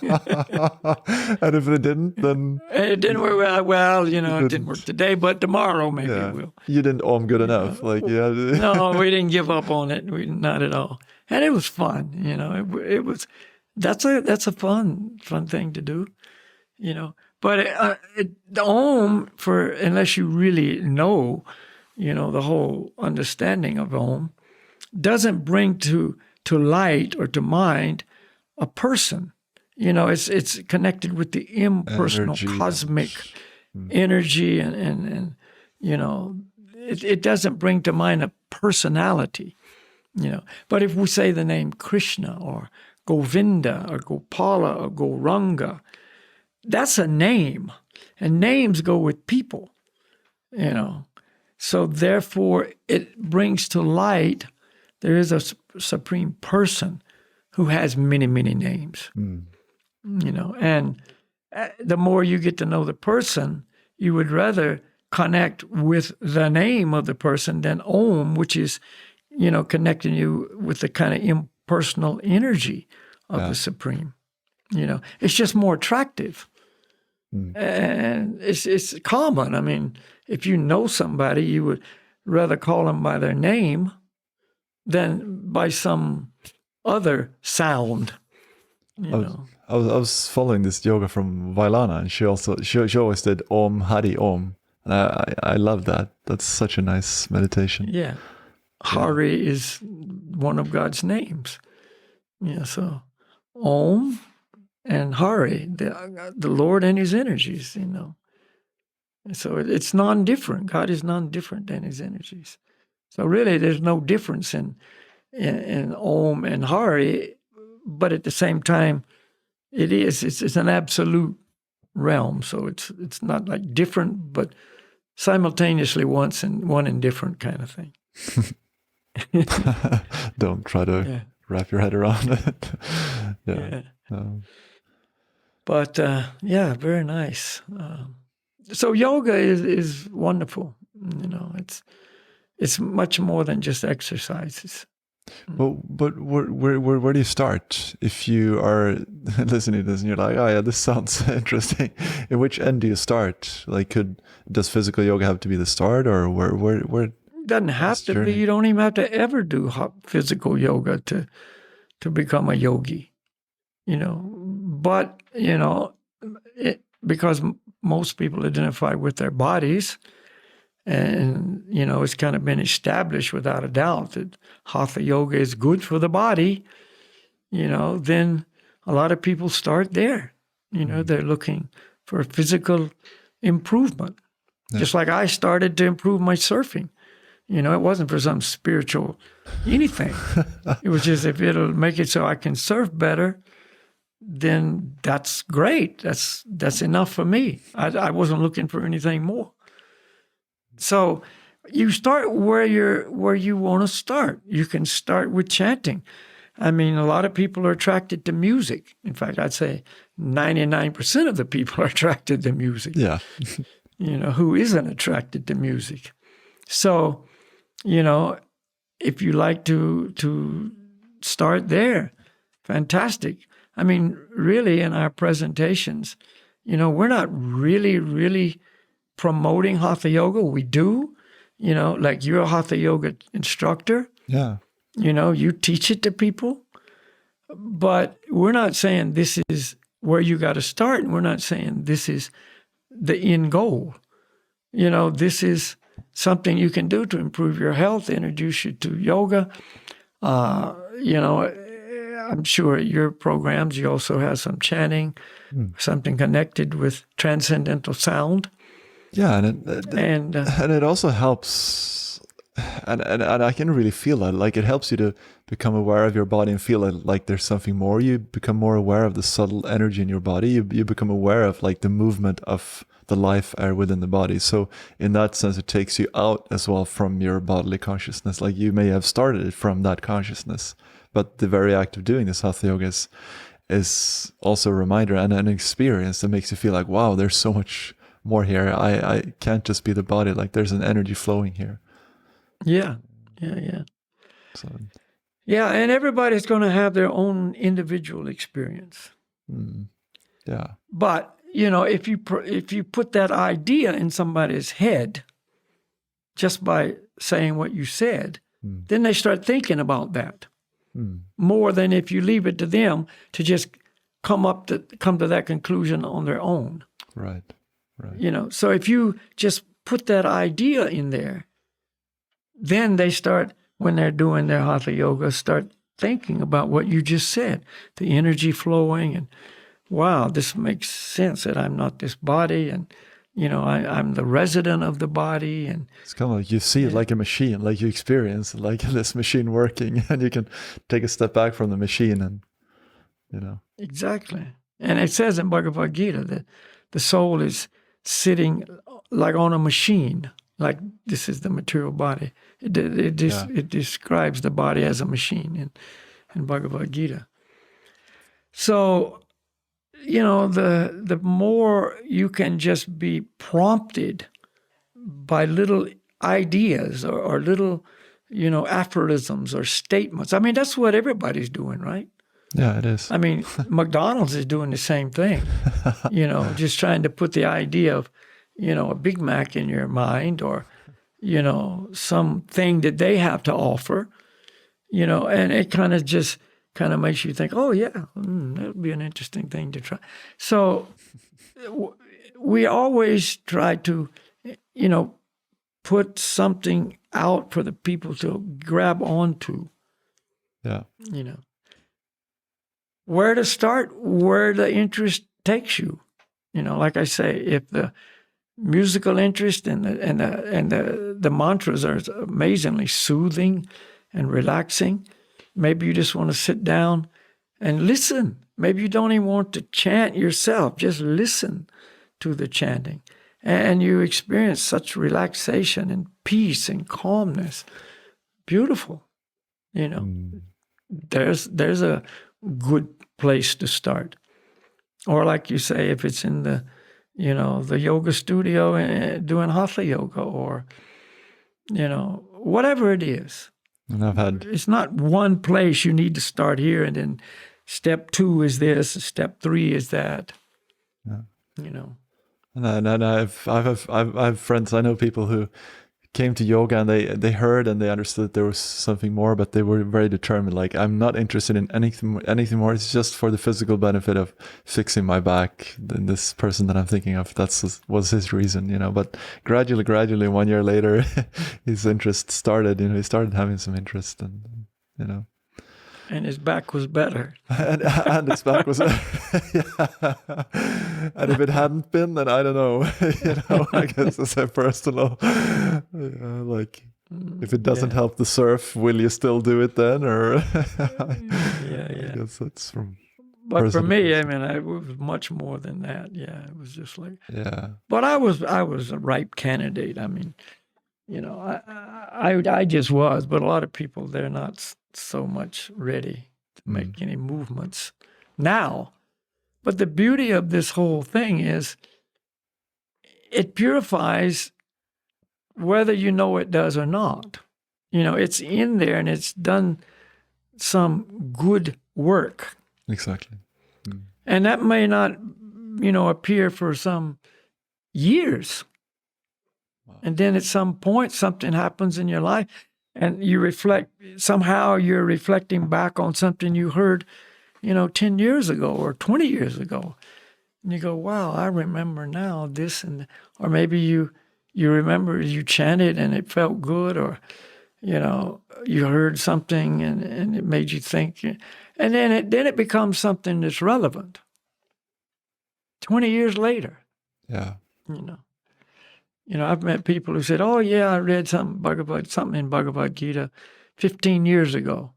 And if it didn't, then... It didn't work well, you know, it didn't work today, but tomorrow maybe it will. You didn't om good enough. Like, No, we didn't give up on it. Not at all. And it was fun, you know. It was... That's a fun thing to do, you know. But the Om, unless you really know, you know, the whole understanding of Om, doesn't bring to light or to mind a person. You know, it's connected with the impersonal, cosmic energy, and you know, it doesn't bring to mind a personality. You know, but if we say the name Krishna or Govinda or Gopala or Gauranga, that's a name, and names go with people, you know. So therefore, it brings to light there is a supreme person who has many, many names, you know. And the more you get to know the person, you would rather connect with the name of the person than Om, which is, you know, connecting you with the kind of impersonal energy of the Supreme. You know, it's just more attractive. And it's common. I mean, if you know somebody, you would rather call them by their name than by some other sound. You know. I was following this yoga from Vailana, and she always did Om Hari Om. And I love that. That's such a nice meditation. Yeah. Hari is one of God's names. Yeah, so Om and Hari, the Lord and his energies, you know. And so it's non-different. God is non-different than his energies. So really there's no difference in Om and Hari, but at the same time, it's an absolute realm. So it's not like different, but simultaneously one and different kind of thing. Don't try to wrap your head around it. But very nice. So yoga is wonderful. You know, it's much more than just exercises. But where do you start if you are listening to this and you're like, oh yeah, this sounds interesting? In which end do you start? Like, does physical yoga have to be the start, or where? It doesn't have to be. You don't even have to ever do physical yoga to become a yogi. You know, but you know, because most people identify with their bodies. And, you know, it's kind of been established without a doubt that Hatha yoga is good for the body, you know, then a lot of people start there. You know, they're looking for physical improvement. Yeah. Just like I started to improve my surfing. You know, it wasn't for some spiritual anything. It was just, if it'll make it so I can surf better, then that's great. That's enough for me. I wasn't looking for anything more. So you start where you want to start. You can start with chanting. I mean, a lot of people are attracted to music. In fact, I'd say 99% of the people are attracted to music. Yeah. Who isn't attracted to music? So, if you like to start there, fantastic. I mean, really, in our presentations, we're not really promoting Hatha Yoga. We do, like you're a Hatha Yoga instructor. Yeah. You teach it to people, but we're not saying this is where you got to start. And we're not saying this is the end goal. This is something you can do to improve your health, introduce you to yoga. I'm sure at your programs, you also have some chanting, something connected with transcendental sound. Yeah. And it also helps. And I can really feel that. Like, it helps you to become aware of your body and feel like there's something more. You become more aware of the subtle energy in your body. You become aware of like the movement of the life air within the body. So in that sense, it takes you out as well from your bodily consciousness. Like, you may have started it from that consciousness, but the very act of doing this Hatha Yoga is also a reminder and an experience that makes you feel like, wow, there's so much more here. I can't just be the body. Like, there's an energy flowing here. Yeah. So, yeah, and everybody's going to have their own individual experience. Yeah. But if you put that idea in somebody's head just by saying what you said, then they start thinking about that more than if you leave it to them to just come to that conclusion on their own. Right. So if you just put that idea in there, then they start, when they're doing their Hatha Yoga, start thinking about what you just said, the energy flowing, and wow, this makes sense that I'm not this body, and I'm the resident of the body. And it's kind of like you see it like a machine, like you experience like this machine working, and you can take a step back from the machine, and Exactly. And it says in Bhagavad-gita that the soul is sitting like on a machine, like this is the material body. It describes the body as a machine in Bhagavad-gita. So, the more you can just be prompted by little ideas or little, aphorisms or statements. I mean, that's what everybody's doing, right? Yeah, it is. I mean, McDonald's is doing the same thing, just trying to put the idea of, a Big Mac in your mind, or, something that they have to offer, and it kind of makes you think, oh, yeah, that would be an interesting thing to try. So we always try to, put something out for the people to grab onto. Yeah. Where to start, where the interest takes you. Like I say, if the musical interest and the mantras are amazingly soothing and relaxing, maybe you just want to sit down and listen. Maybe you don't even want to chant yourself. Just listen to the chanting. And you experience such relaxation and peace and calmness. Beautiful. There's a good place to start. Or like you say, if it's in the yoga studio and doing Hatha Yoga, or, whatever it is. And it's not one place you need to start here, and then step 2 is this, step 3 is that. Yeah. And I've friends. I know people who came to yoga and they heard and they understood there was something more, but they were very determined. Like, I'm not interested in anything more. It's just for the physical benefit of fixing my back. Then this person that I'm thinking of, was his reason, But gradually, 1 year later, his interest started. He started having some interest, and And his back was better. and his back was, yeah. And if it hadn't been, then I don't know. I guess it's a personal, If it doesn't help the surf, will you still do it then? Or yeah. I guess that's from. But for me, I mean, it was much more than that. Yeah, it was just like. Yeah. But I was a ripe candidate. I mean, I just was. But a lot of people, they're not so much ready to make any movements now. But the beauty of this whole thing is it purifies whether you know it does or not. It's in there and it's done some good work. Exactly. And that may not, appear for some years. Wow. And then at some point, something happens in your life and you reflect, somehow you're reflecting back on something you heard, 10 years ago or 20 years ago. And you go, wow, I remember now this. Or maybe you remember you chanted and it felt good, or, you heard something and it made you think. And then it becomes something that's relevant 20 years later. Yeah. I've met people who said, oh, yeah, I read something in Bhagavad-gita 15 years ago,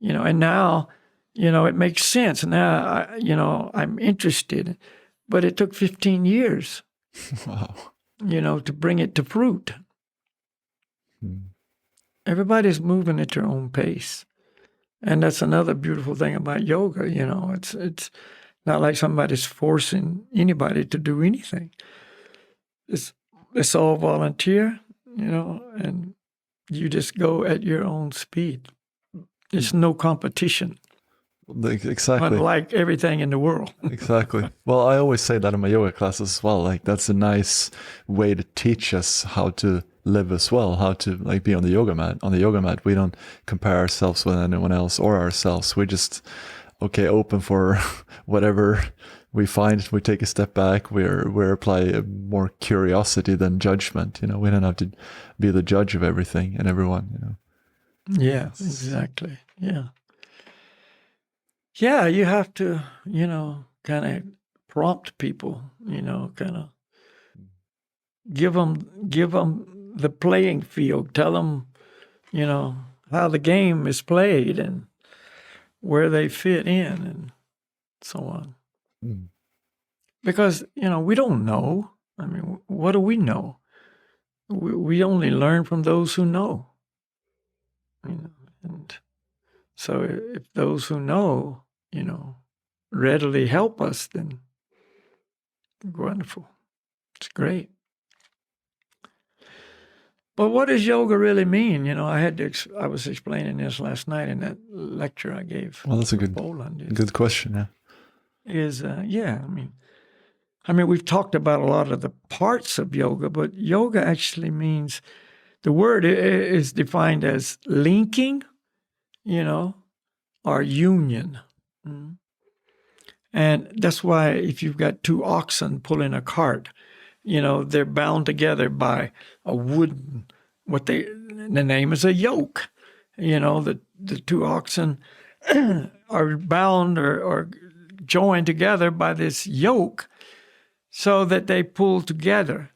and now, it makes sense. Now, I'm interested. But it took 15 years, wow. To bring it to fruit. Everybody's moving at their own pace. And that's another beautiful thing about yoga, It's not like somebody's forcing anybody to do anything. It's all volunteer, and you just go at your own speed. There's no competition. Exactly. Unlike everything in the world. Exactly. Well, I always say that in my yoga classes as well. Like, that's a nice way to teach us how to live as well, how to be on the yoga mat. On the yoga mat, we don't compare ourselves with anyone else or ourselves. We just, open for whatever we find. We take a step back. We apply more curiosity than judgment. We don't have to be the judge of everything and everyone. Yeah, exactly. Yeah. Yeah, you have to, kind of prompt people, kind of give them the playing field, tell them, how the game is played and where they fit in and so on. Because, we don't know. I mean, what do we know? We only learn from those who know. And so if those who know, readily help us, then wonderful. It's great. But what does yoga really mean? I was explaining this last night in that lecture I gave. Well, that's a good question. Yeah. I mean, we've talked about a lot of the parts of yoga, but yoga actually means, the word is defined as linking, or union. And that's why if you've got two oxen pulling a cart, they're bound together by a wooden, the name is a yoke. The two oxen are bound or joined together by this yoke so that they pull together.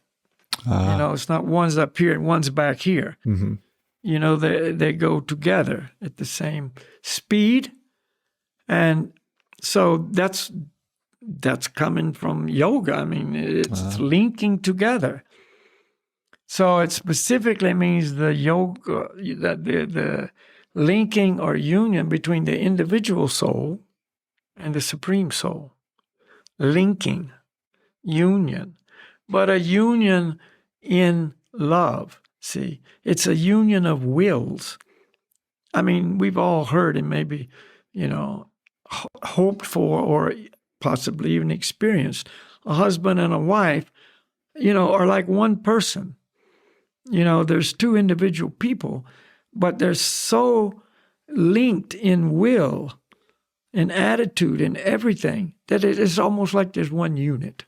It's not one's up here and one's back here. They go together at the same speed. And so that's coming from yoga. I mean, it's linking together. So it specifically means the yoga, the linking or union between the individual soul and the supreme soul. Linking, union, but a union in love. See, it's a union of wills. I mean, we've all heard and maybe, hoped for or possibly even experienced. A husband and a wife, are like one person. There's two individual people, but they're so linked in will, in attitude, in everything, that it is almost like there's one unit.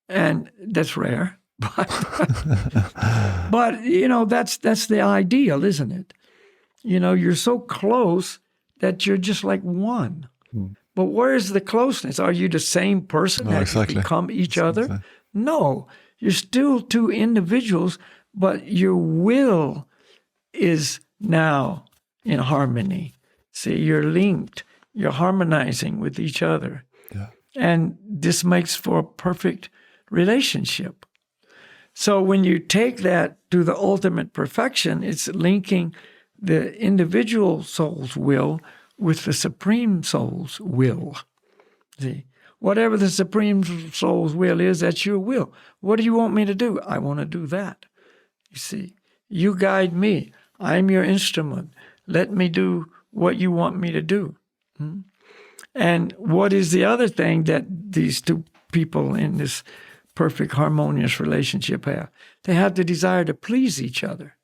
And that's rare. But that's the ideal, isn't it? You're so close that you're just like one. But where is the closeness? Are you the same person that you become each other? Exactly. No, you're still two individuals, but your will is now in harmony. See, you're linked, you're harmonizing with each other. Yeah. And this makes for a perfect relationship. So when you take that to the ultimate perfection, it's linking the individual soul's will with the Supreme Soul's will. See, whatever the Supreme Soul's will is, that's your will. What do you want me to do? I want to do that. You see, you guide me. I'm your instrument. Let me do what you want me to do. And what is the other thing that these two people in this perfect harmonious relationship have? They have the desire to please each other.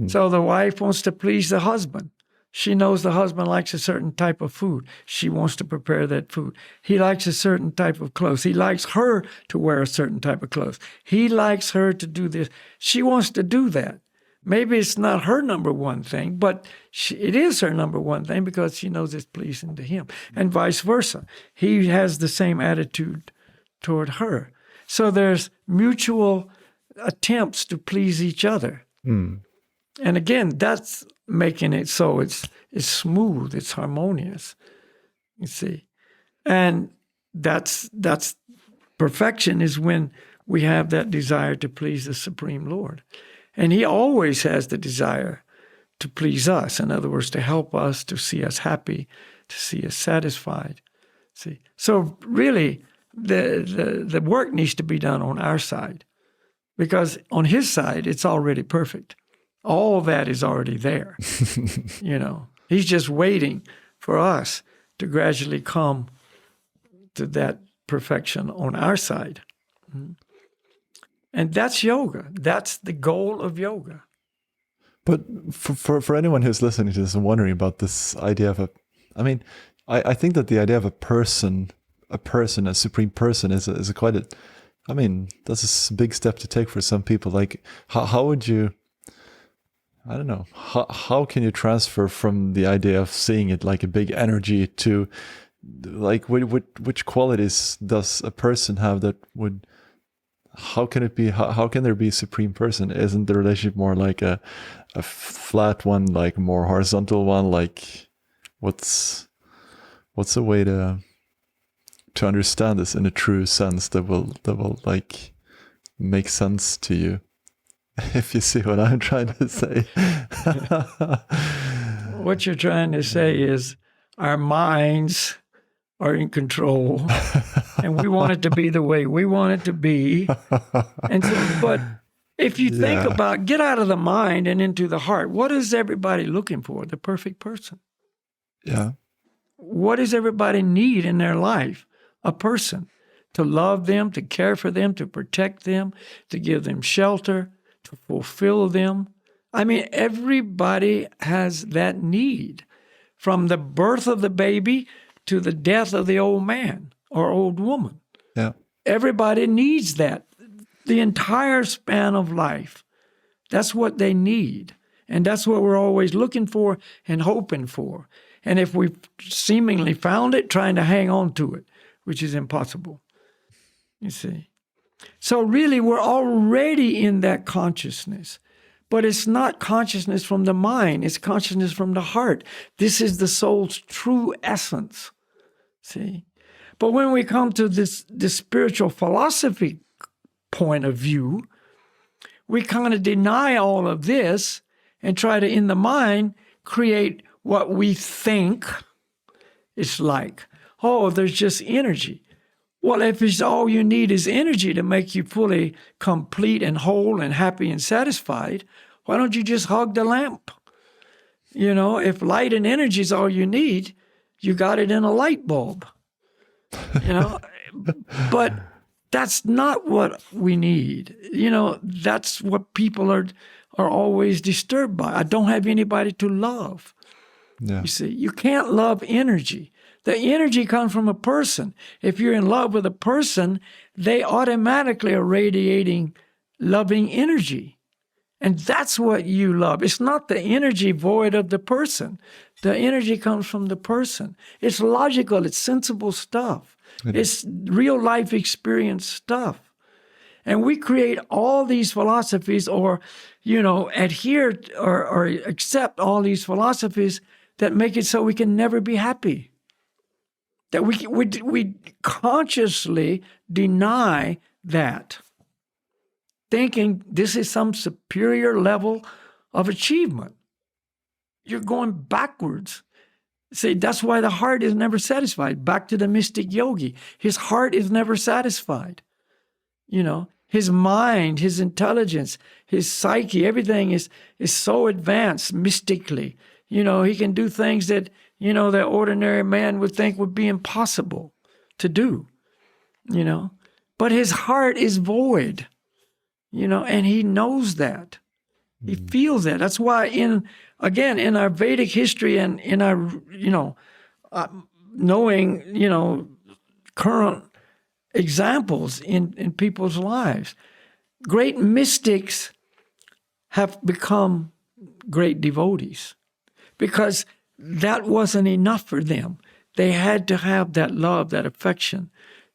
So the wife wants to please the husband. She knows the husband likes a certain type of food. She wants to prepare that food. He likes a certain type of clothes. He likes her to wear a certain type of clothes. He likes her to do this. She wants to do that. Maybe it's not her number one thing, but it is her number one thing because she knows it's pleasing to him, and vice versa. He has the same attitude toward her. So there's mutual attempts to please each other. And again, that's making it so it's smooth, it's harmonious, you see. And that's perfection is when we have that desire to please the Supreme Lord. And he always has the desire to please us. In other words, to help us, to see us happy, to see us satisfied. See, so really, the work needs to be done on our side, because on his side, it's already perfect. All that is already there. He's just waiting for us to gradually come to that perfection on our side. And that's yoga. That's the goal of yoga. But for anyone who's listening to this and wondering about this idea of I think that the idea of a person, a supreme person is quite a, that's a big step to take for some people. Like, how would you, I don't know, how can you transfer from the idea of seeing it like a big energy to, like, which qualities does a person have that would, how can it be, how can there be a supreme person? Isn't the relationship more like a flat one, like more horizontal one? Like, what's a way to understand this in a true sense that will like make sense to you? If you see what I'm trying to say. What you're trying to say is our minds are in control and we want it to be the way we want it to be. And so, but if you think about, get out of the mind and into the heart, what is everybody looking for? The perfect person. Yeah. What does everybody need in their life? A person to love them, to care for them, to protect them, to give them shelter, to fulfill them. Everybody has that need, from the birth of the baby to the death of the old man or old woman. Yeah. Everybody needs that. The entire span of life. That's what they need. And that's what we're always looking for and hoping for. And if we've seemingly found it, trying to hang on to it, which is impossible. You see. So really, we're already in that consciousness. But it's not consciousness from the mind. It's consciousness from the heart. This is the soul's true essence. See? But when we come to this spiritual philosophy point of view, we kind of deny all of this and try to, in the mind, create what we think it's like. Oh, there's just energy. Well, if it's all you need is energy to make you fully complete and whole and happy and satisfied, why don't you just hug the lamp? If light and energy is all you need, you got it in a light bulb. But that's not what we need. That's what people are always disturbed by. I don't have anybody to love. Yeah. You see, you can't love energy. The energy comes from a person. If you're in love with a person, they automatically are radiating loving energy. And that's what you love. It's not the energy void of the person. The energy comes from the person. It's logical. It's sensible stuff. It's real life experience stuff. And we create all these philosophies or, adhere or accept all these philosophies that make it so we can never be happy. That we consciously deny that, thinking this is some superior level of achievement. You're going backwards. See, that's why the heart is never satisfied. Back to the mystic yogi. His heart is never satisfied. His mind, his intelligence, his psyche, everything is so advanced mystically. He can do things that, the ordinary man would think would be impossible to do, But his heart is void, and he knows that. He feels that. That's why in our Vedic history and in our, knowing, current examples in people's lives, great mystics have become great devotees because that wasn't enough for them. They had to have that love, that affection,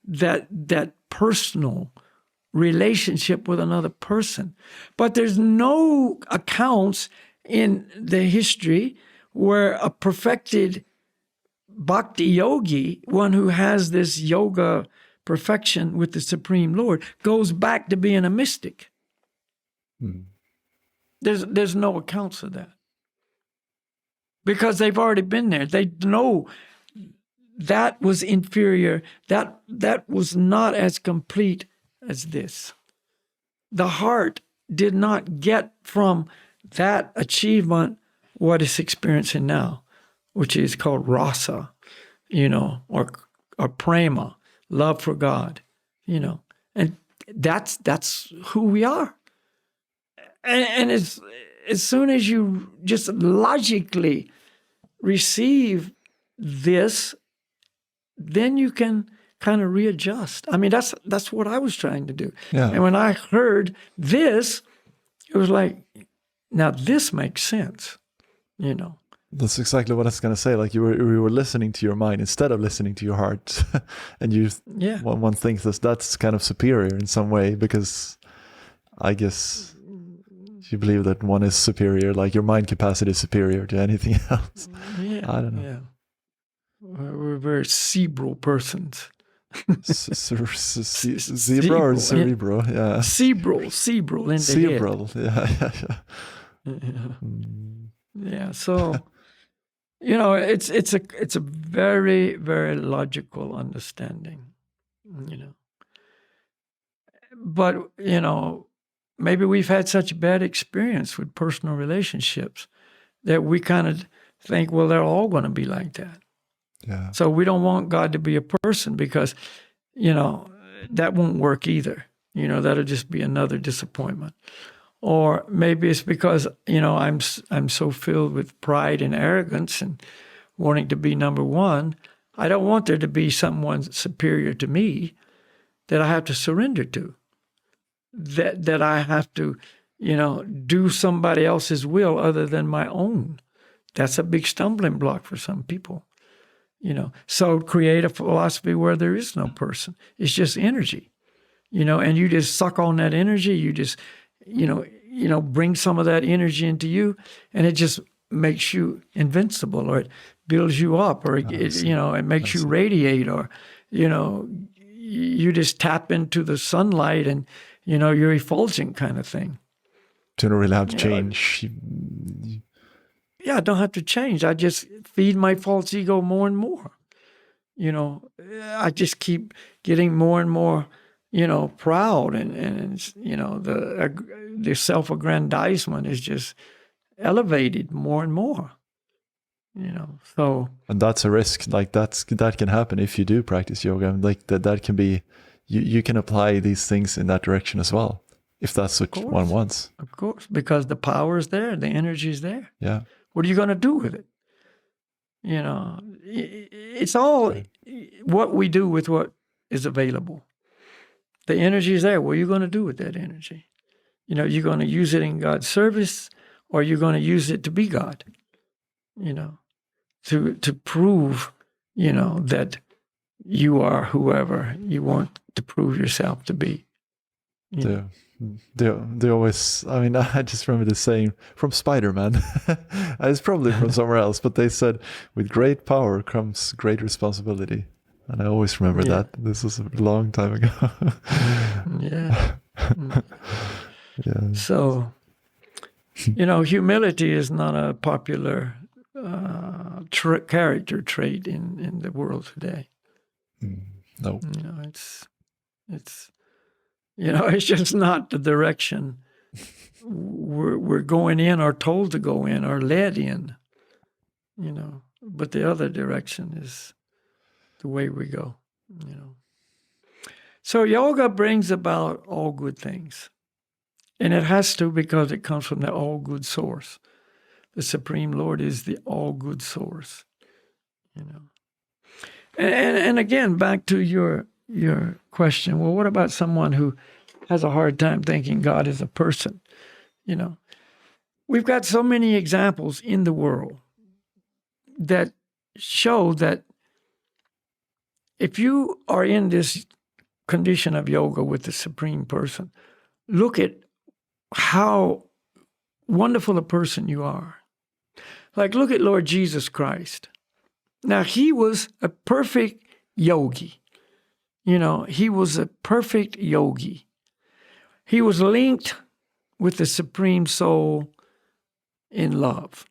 that personal relationship with another person. But there's no accounts in the history where a perfected bhakti yogi, one who has this yoga perfection with the Supreme Lord, goes back to being a mystic. There's no accounts of that. Because they've already been there. They know that was inferior. That was not as complete as this. The heart did not get from that achievement what it's experiencing now, which is called rasa, or prema, love for God, and that's who we are. And as soon as you just logically receive this, then you can kind of readjust. I mean, that's what I was trying to do. Yeah. And when I heard this, it was like, now this makes sense, That's exactly what I was going to say. Like you were listening to your mind instead of listening to your heart. And one thinks that's kind of superior in some way because I guess you believe that one is superior, like your mind capacity is superior to anything else. Yeah, I don't know. Yeah. We're very cerebral persons. Zebra or cerebro? Yeah. Cerebral in the cerebral. Head. Yeah. So, it's a very, very logical understanding, But, maybe we've had such bad experience with personal relationships that we kind of think, well, they're all going to be like that. Yeah. So we don't want God to be a person because, that won't work either. That'll just be another disappointment. Or maybe it's because, I'm so filled with pride and arrogance and wanting to be number one. I don't want there to be someone superior to me that I have to surrender to. That I have to, do somebody else's will other than my own. That's a big stumbling block for some people. So create a philosophy where there is no person. It's just energy, and you just suck on that energy. You just, bring some of that energy into you, and it just makes you invincible, or it builds you up, or it makes you radiate, or, you just tap into the sunlight and, you're effulgent kind of thing. You don't really have to change. Yeah, I don't have to change. I just feed my false ego more and more. I just keep getting more and more, proud, and the self-aggrandizement is just elevated more and more. So. And that's a risk. Like that can happen if you do practice yoga. Like that can be, you can apply these things in that direction as well, if that's what one wants. Of course, because the power is there, the energy is there. Yeah. What are you going to do with it? It's all what we do with what is available. The energy is there. What are you going to do with that energy? You're going to use it in God's service, or you're going to use it to be God, to prove, that you are whoever you want to prove yourself to be. They always, I mean, I just remember the saying from Spider-Man. It's probably from somewhere else, but they said, with great power comes great responsibility. And I always remember that. This was a long time ago. Yeah. Yeah. So, humility is not a popular character trait in the world today. No. It's just not the direction we're going in or told to go in or led in, but the other direction is the way we go, So yoga brings about all good things. And it has to, because it comes from the all good source. The Supreme Lord is the all good source, And again, back to your question, well, what about someone who has a hard time thinking God is a person? We've got so many examples in the world that show that if you are in this condition of yoga with the Supreme Person, look at how wonderful a person you are. Like, look at Lord Jesus Christ. Now, he was a perfect yogi. He was a perfect yogi. He was linked with the Supreme Soul in love.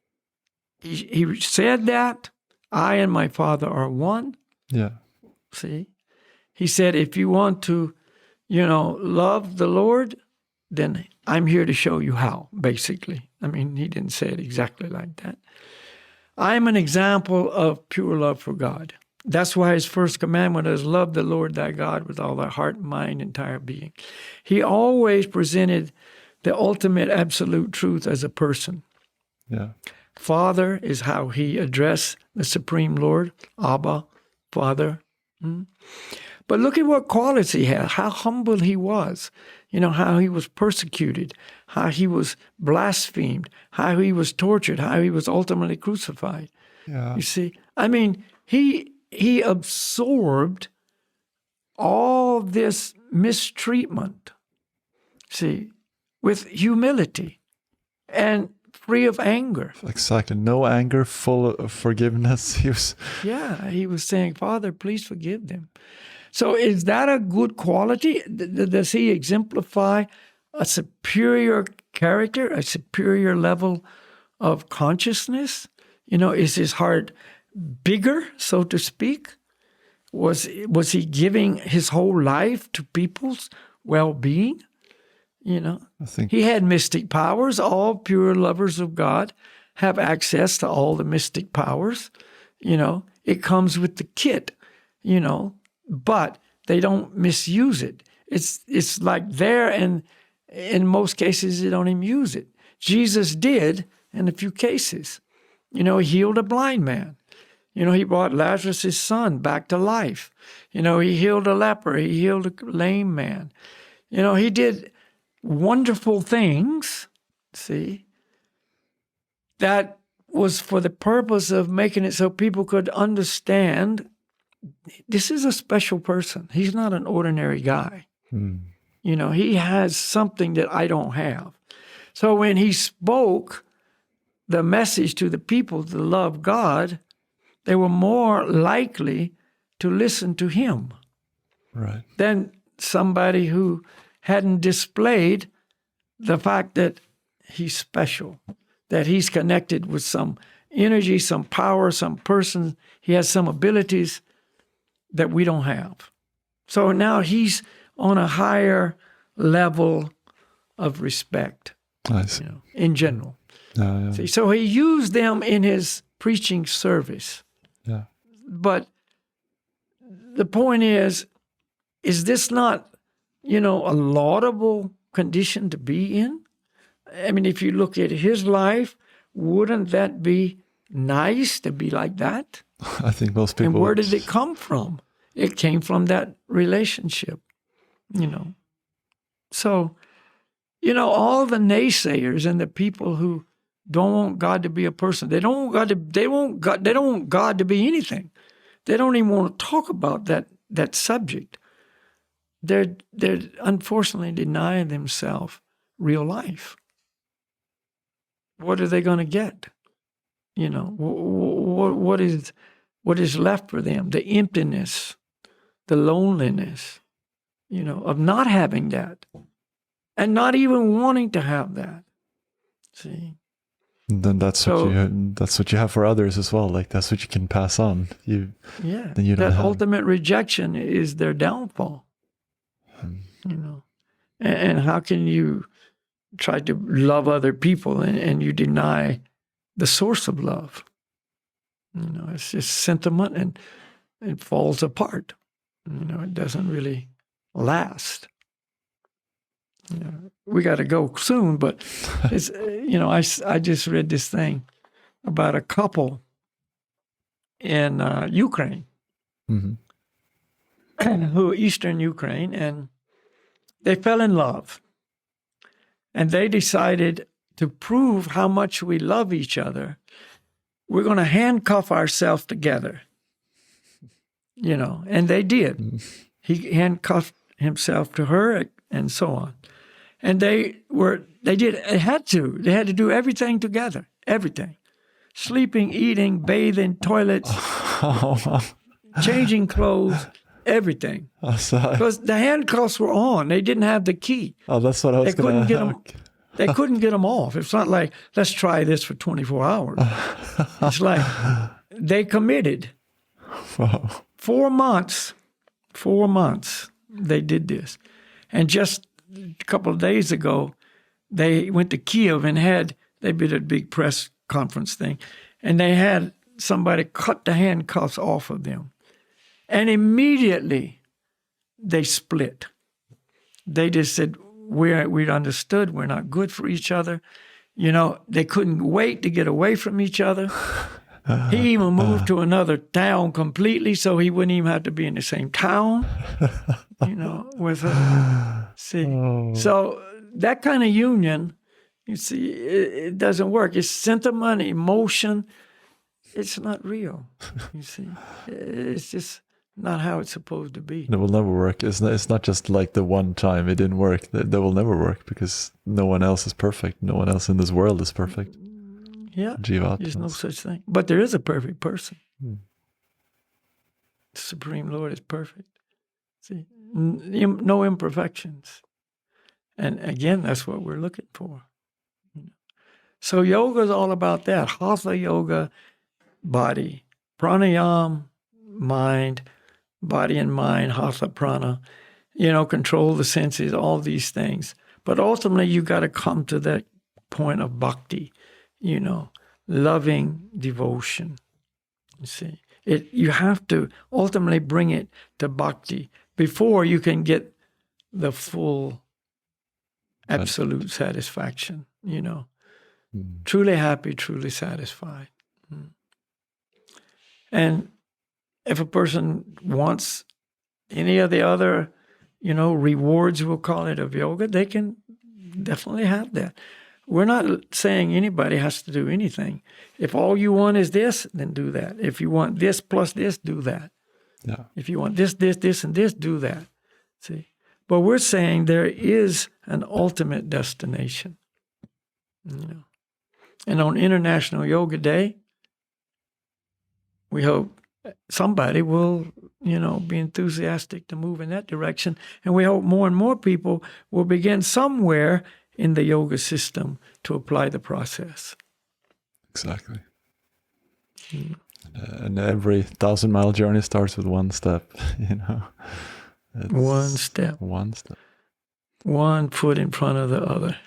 He said that, I and my Father are one. Yeah. See? He said, if you want to, love the Lord, then I'm here to show you how, basically. I mean, he didn't say it exactly like that. I'm an example of pure love for God. That's why his first commandment is love the Lord thy God with all thy heart, mind, entire being. He always presented the ultimate absolute truth as a person. Yeah. Father is how he addressed the Supreme Lord, Abba, Father. But look at what qualities he had, how humble he was, how he was persecuted, how he was blasphemed, how he was tortured, how he was ultimately crucified. Yeah. You see, I mean, he absorbed all this mistreatment, see, with humility and free of anger. Exactly. No anger, full of forgiveness. He was saying, Father, please forgive them. So is that a good quality? Does he exemplify a superior character, a superior level of consciousness? Is his heart bigger, so to speak? Was he giving his whole life to people's well-being? I think he had mystic powers. All pure lovers of God have access to all the mystic powers. It comes with the kit, but they don't misuse it. It's like there, and in most cases, they don't even use it. Jesus did in a few cases. He healed a blind man. He brought Lazarus' son back to life. He healed a leper. He healed a lame man. He did wonderful things, see, that was for the purpose of making it so people could understand this is a special person. He's not an ordinary guy. He has something that I don't have. So when he spoke the message to the people to love God, they were more likely to listen to him than somebody who hadn't displayed the fact that he's special, that he's connected with some energy, some power, some person. He has some abilities that we don't have. So now he's on a higher level of respect, in general. See, so he used them in his preaching service. Yeah. But the point is this not, a laudable condition to be in? I mean, if you look at his life, wouldn't that be nice to be like that? I think most people. And where did it come from? It came from that relationship, So, all the naysayers and the people who don't want God to be a person, they don't want God to be anything. They don't even want to talk about that subject. they're unfortunately denying themselves real life. What are they going to get? You know, what is left for them? The emptiness, the loneliness, you know, of not having that, and not even wanting to have that. See. Then that's what you have for others as well. Like that's what you can pass on. Then you don't that have. ultimate rejection is their downfall. You know, and how can you try to love other people and you deny the source of love? You know, it's just sentiment and it falls apart. You know, it doesn't really last. You know, we got to go soon, but it's, you know, I just read this thing about a couple in Ukraine, who Eastern Ukraine, and they fell in love. And they decided to prove how much we love each other, we're going to handcuff ourselves together. You know, and they did. He handcuffed himself to her and so on. And they had to do everything together, everything. Sleeping, eating, bathing, toilets, changing clothes, everything. Because the handcuffs were on. They didn't have the key. Oh, that's what I was going to They couldn't get them off. It's not like, let's try this for 24 hours. It's like they committed. Wow. 4 months they did this. And just a couple of days ago, they went to Kiev and they did a big press conference thing, and they had somebody cut the handcuffs off of them. And immediately they split. They just said, we understood we're not good for each other. You know, they couldn't wait to get away from each other. He even moved to another town completely so he wouldn't even have to be in the same town, you know, with her. See, so that kind of union, you see, it doesn't work. It's sentiment, emotion. It's not real, you see. It's just not how it's supposed to be. It will never work. It's not just like the one time it didn't work. That will never work because no one else is perfect. No one else in this world is perfect. Yeah, Jivat. there's no such thing. But there is a perfect person. The Supreme Lord is perfect. See, no imperfections. And again, that's what we're looking for. So yoga is all about that. Hatha yoga, body. Pranayam, mind. Body and mind, hatha prana. You know, control the senses, all these things. But ultimately, you got to come to that point of bhakti. You know, loving devotion. You see, you have to ultimately bring it to bhakti before you can get the full, absolute satisfaction. You know, truly happy, truly satisfied. And if a person wants any of the other, you know, rewards, we'll call it, of yoga, they can definitely have that. We're not saying anybody has to do anything. If all you want is this, then do that. If you want this plus this, do that. Yeah. If you want this, and this, do that. See? But we're saying there is an ultimate destination. You know. And on International Yoga Day, we hope somebody will, you know, be enthusiastic to move in that direction. And we hope more and more people will begin somewhere in the yoga system to apply the process. Exactly. And every 1,000-mile journey starts with one step, you know. One step. One step. One foot in front of the other.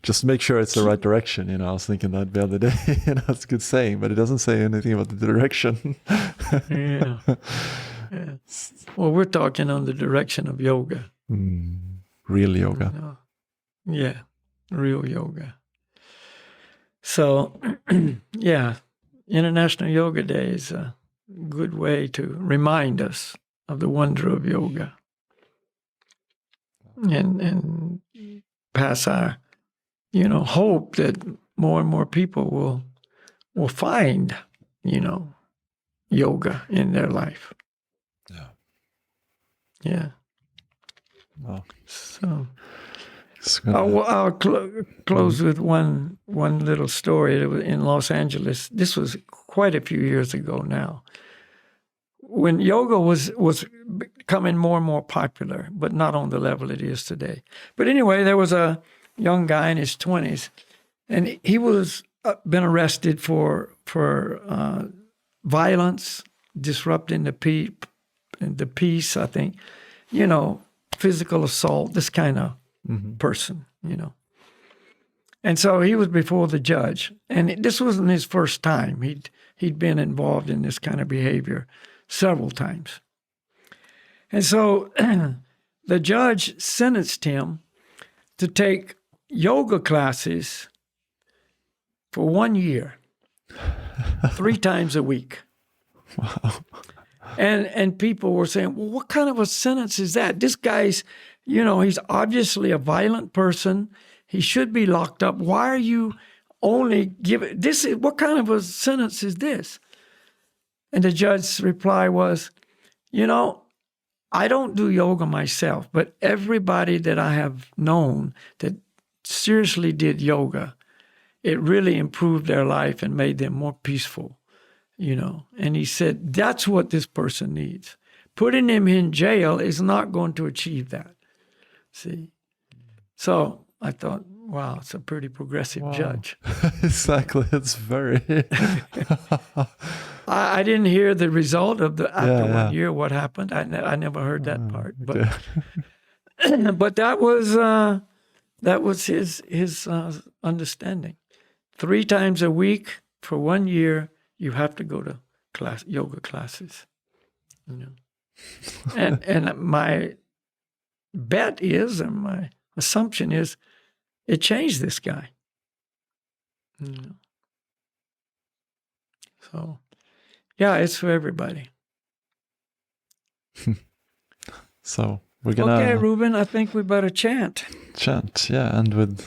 Just make sure it's the right direction, you know. I was thinking that the other day, you know, it's a good saying, but it doesn't say anything about the direction. Yeah. Well, we're talking on the direction of yoga. Real yoga. You know? Yeah, real yoga. So, yeah, International Yoga Day is a good way to remind us of the wonder of yoga and pass our, you know, hope that more and more people will find, you know, yoga in their life. Yeah. Yeah. Wow. So It's gonna- I'll close with one little story. It was in Los Angeles. This was quite a few years ago now, when yoga was becoming more and more popular, but not on the level it is today. But anyway, there was a young guy in his 20s, and he was been arrested for violence, disrupting the peace, I think, physical assault, this kind of person, And so he was before the judge, and this wasn't his first time. He'd been involved in this kind of behavior several times. And so the judge sentenced him to take yoga classes for 1 year, 3 times a week. Wow. And people were saying, well, what kind of a sentence is that? This guy's, he's obviously a violent person. He should be locked up. Why are you only giving this? What kind of a sentence is this? And the judge's reply was, I don't do yoga myself, but everybody that I have known that seriously did yoga, it really improved their life and made them more peaceful, And he said, that's what this person needs. Putting him in jail is not going to achieve that. See? So I thought, wow, it's a pretty progressive judge. Exactly. It's very... I didn't hear the result of after 1 year, what happened. I never heard that part. But Okay. but that was his understanding. 3 times a week for 1 year, you have to go to yoga classes. And my bet is, and my assumption is, it changed this guy. So, yeah, it's for everybody. So we're gonna... Okay, Ruben, I think we better chant. Chant, yeah, and with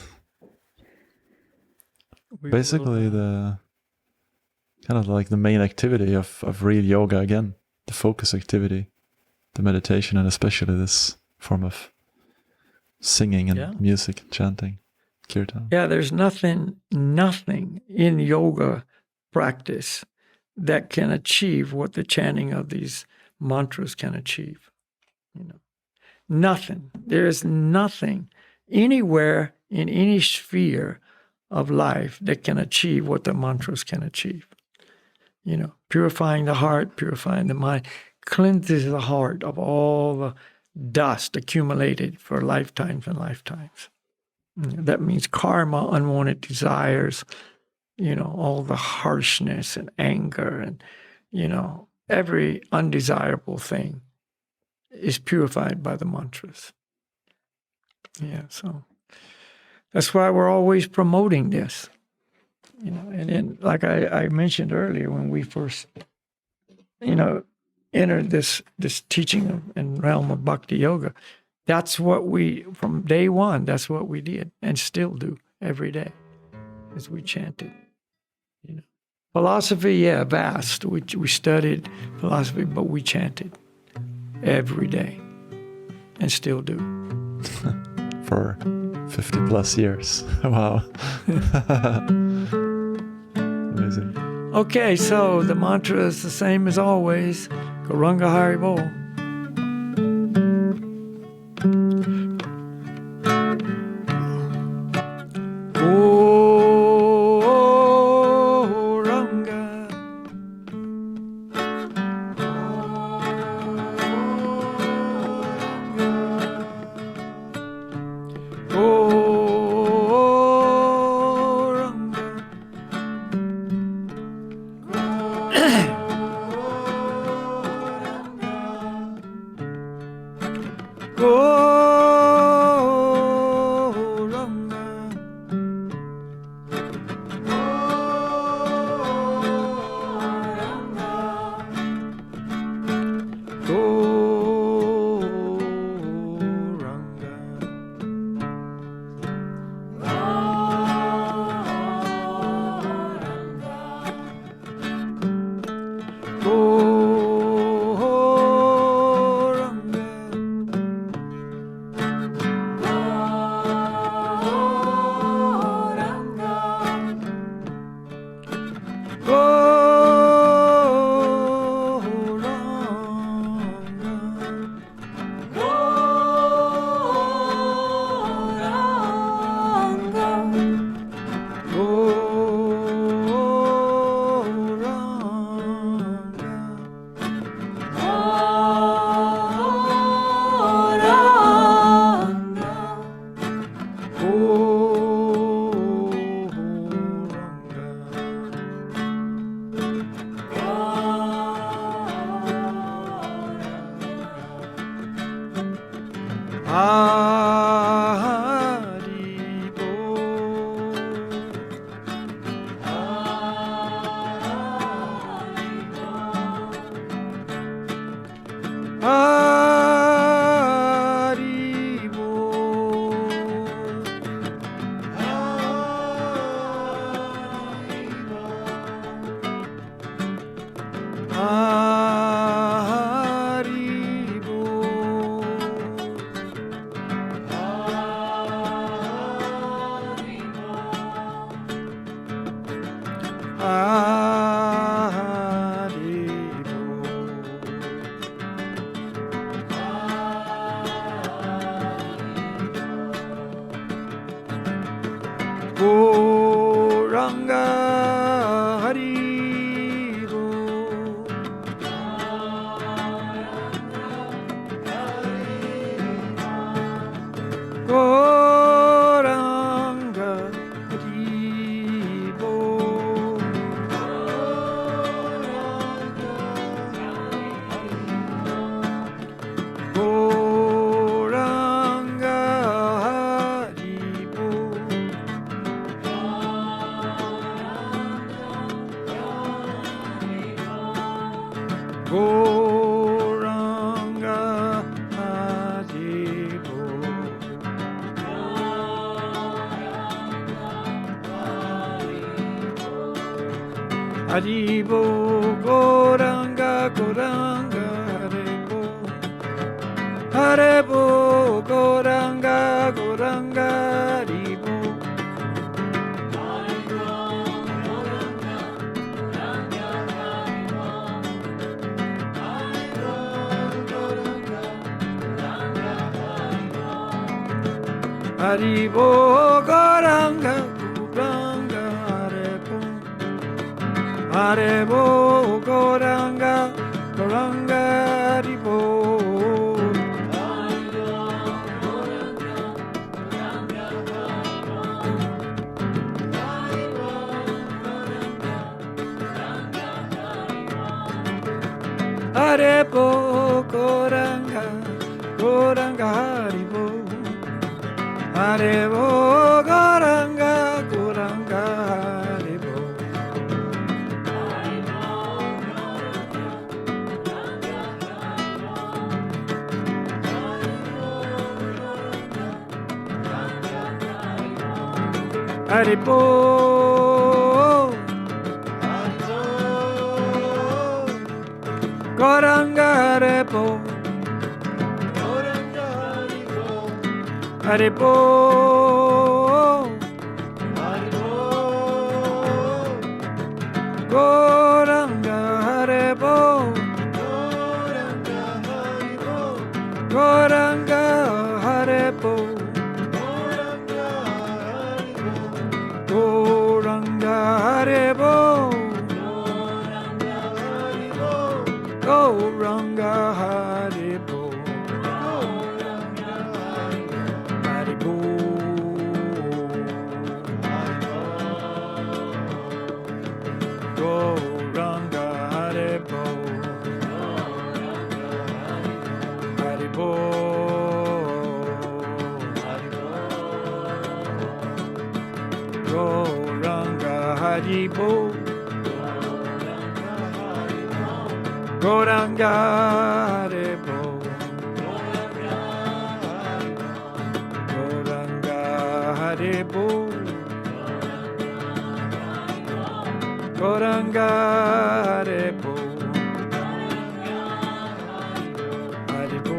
basically the kind of like the main activity of real yoga again, the focus activity, the meditation, and especially this form of singing and music, chanting, kirtan. Yeah, there's nothing in yoga practice that can achieve what the chanting of these mantras can achieve. Nothing. There is nothing anywhere in any sphere of life that can achieve what the mantras can achieve. Purifying the heart, purifying the mind, cleanses the heart of all the dust accumulated for lifetimes and lifetimes. That means karma, unwanted desires, all the harshness and anger and, every undesirable thing is purified by the mantras. Yeah, so that's why we're always promoting this. And then, like I mentioned earlier, when we first, entered this teaching and realm of Bhakti Yoga, that's what from day one, that's what we did and still do every day, as we chanted. Philosophy, vast. We studied philosophy, but we chanted every day and still do. For 50 plus years. Wow. Amazing. Okay, so the mantra is the same as always. Gauranga Haribol. Haribo, Goranga, Goranga, Haribo, Haribo, Goranga, Goranga, Haribo. Haribo, Goranga, Goranga, Haribo. Haribo, Goranga, Goranga, Haribo. Haribo, Goranga, Goranga, Haribo. Haribo, Goranga, Goranga, Haribo. Haribo, Goranga, Haribo. Haribo, Goranga, Haribo. Goranga, Haribo. Goranga, Haribo. Goranga, Haribo. Haribo. Goranga, Haribo. Haribo. Goranga, Haribo. Goranga, Haribo. Goranga, Haribo. Goranga, Haribo. Haribo.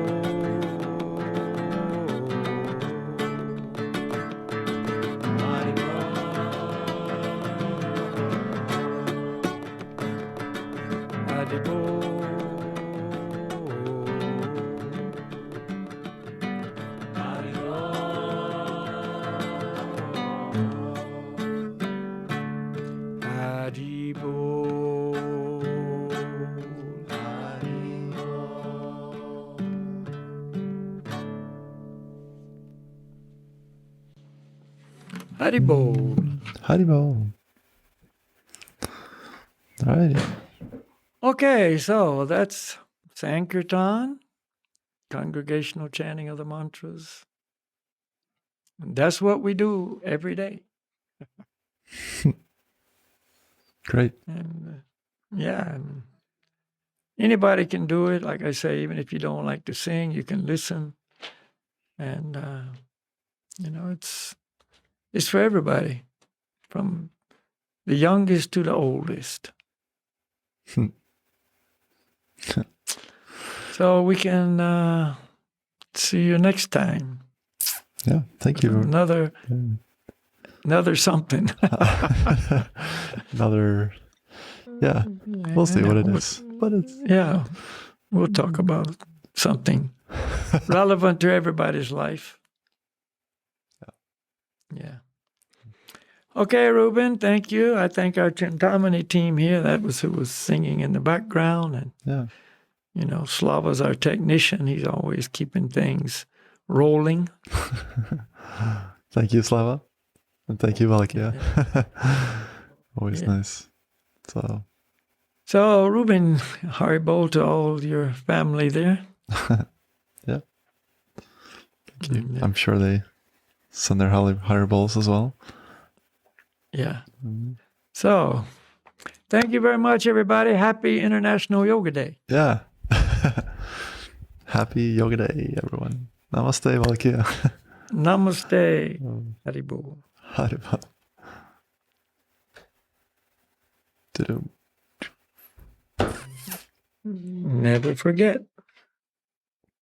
Haribo. Haribo. Haribo. Alrighty. Okay, so that's Sankirtan. congregational chanting of the mantras. And that's what we do every day. Great. And and anybody can do it. Like I say, even if you don't like to sing, you can listen. And, it's for everybody, from the youngest to the oldest. So we can see you next time. Yeah, thank you. Another something. Another, we'll see what it is. But it's... Yeah, we'll talk about something relevant to everybody's life. Yeah. Okay, Ruben, thank you. I thank our Chintamani team here. That was who was singing in the background. And, Slava's our technician. He's always keeping things rolling. Thank you, Slava. And thank you, Balakhilya. Always nice. So, Ruben, Haribol to all your family there. Yeah. Thank you. I'm sure they send their Haribols as well. Yeah. So, thank you very much, everybody. Happy International Yoga Day. Yeah. Happy Yoga Day, everyone. Namaste, Balakhilya. Namaste. Haribol. Haribol. Never forget.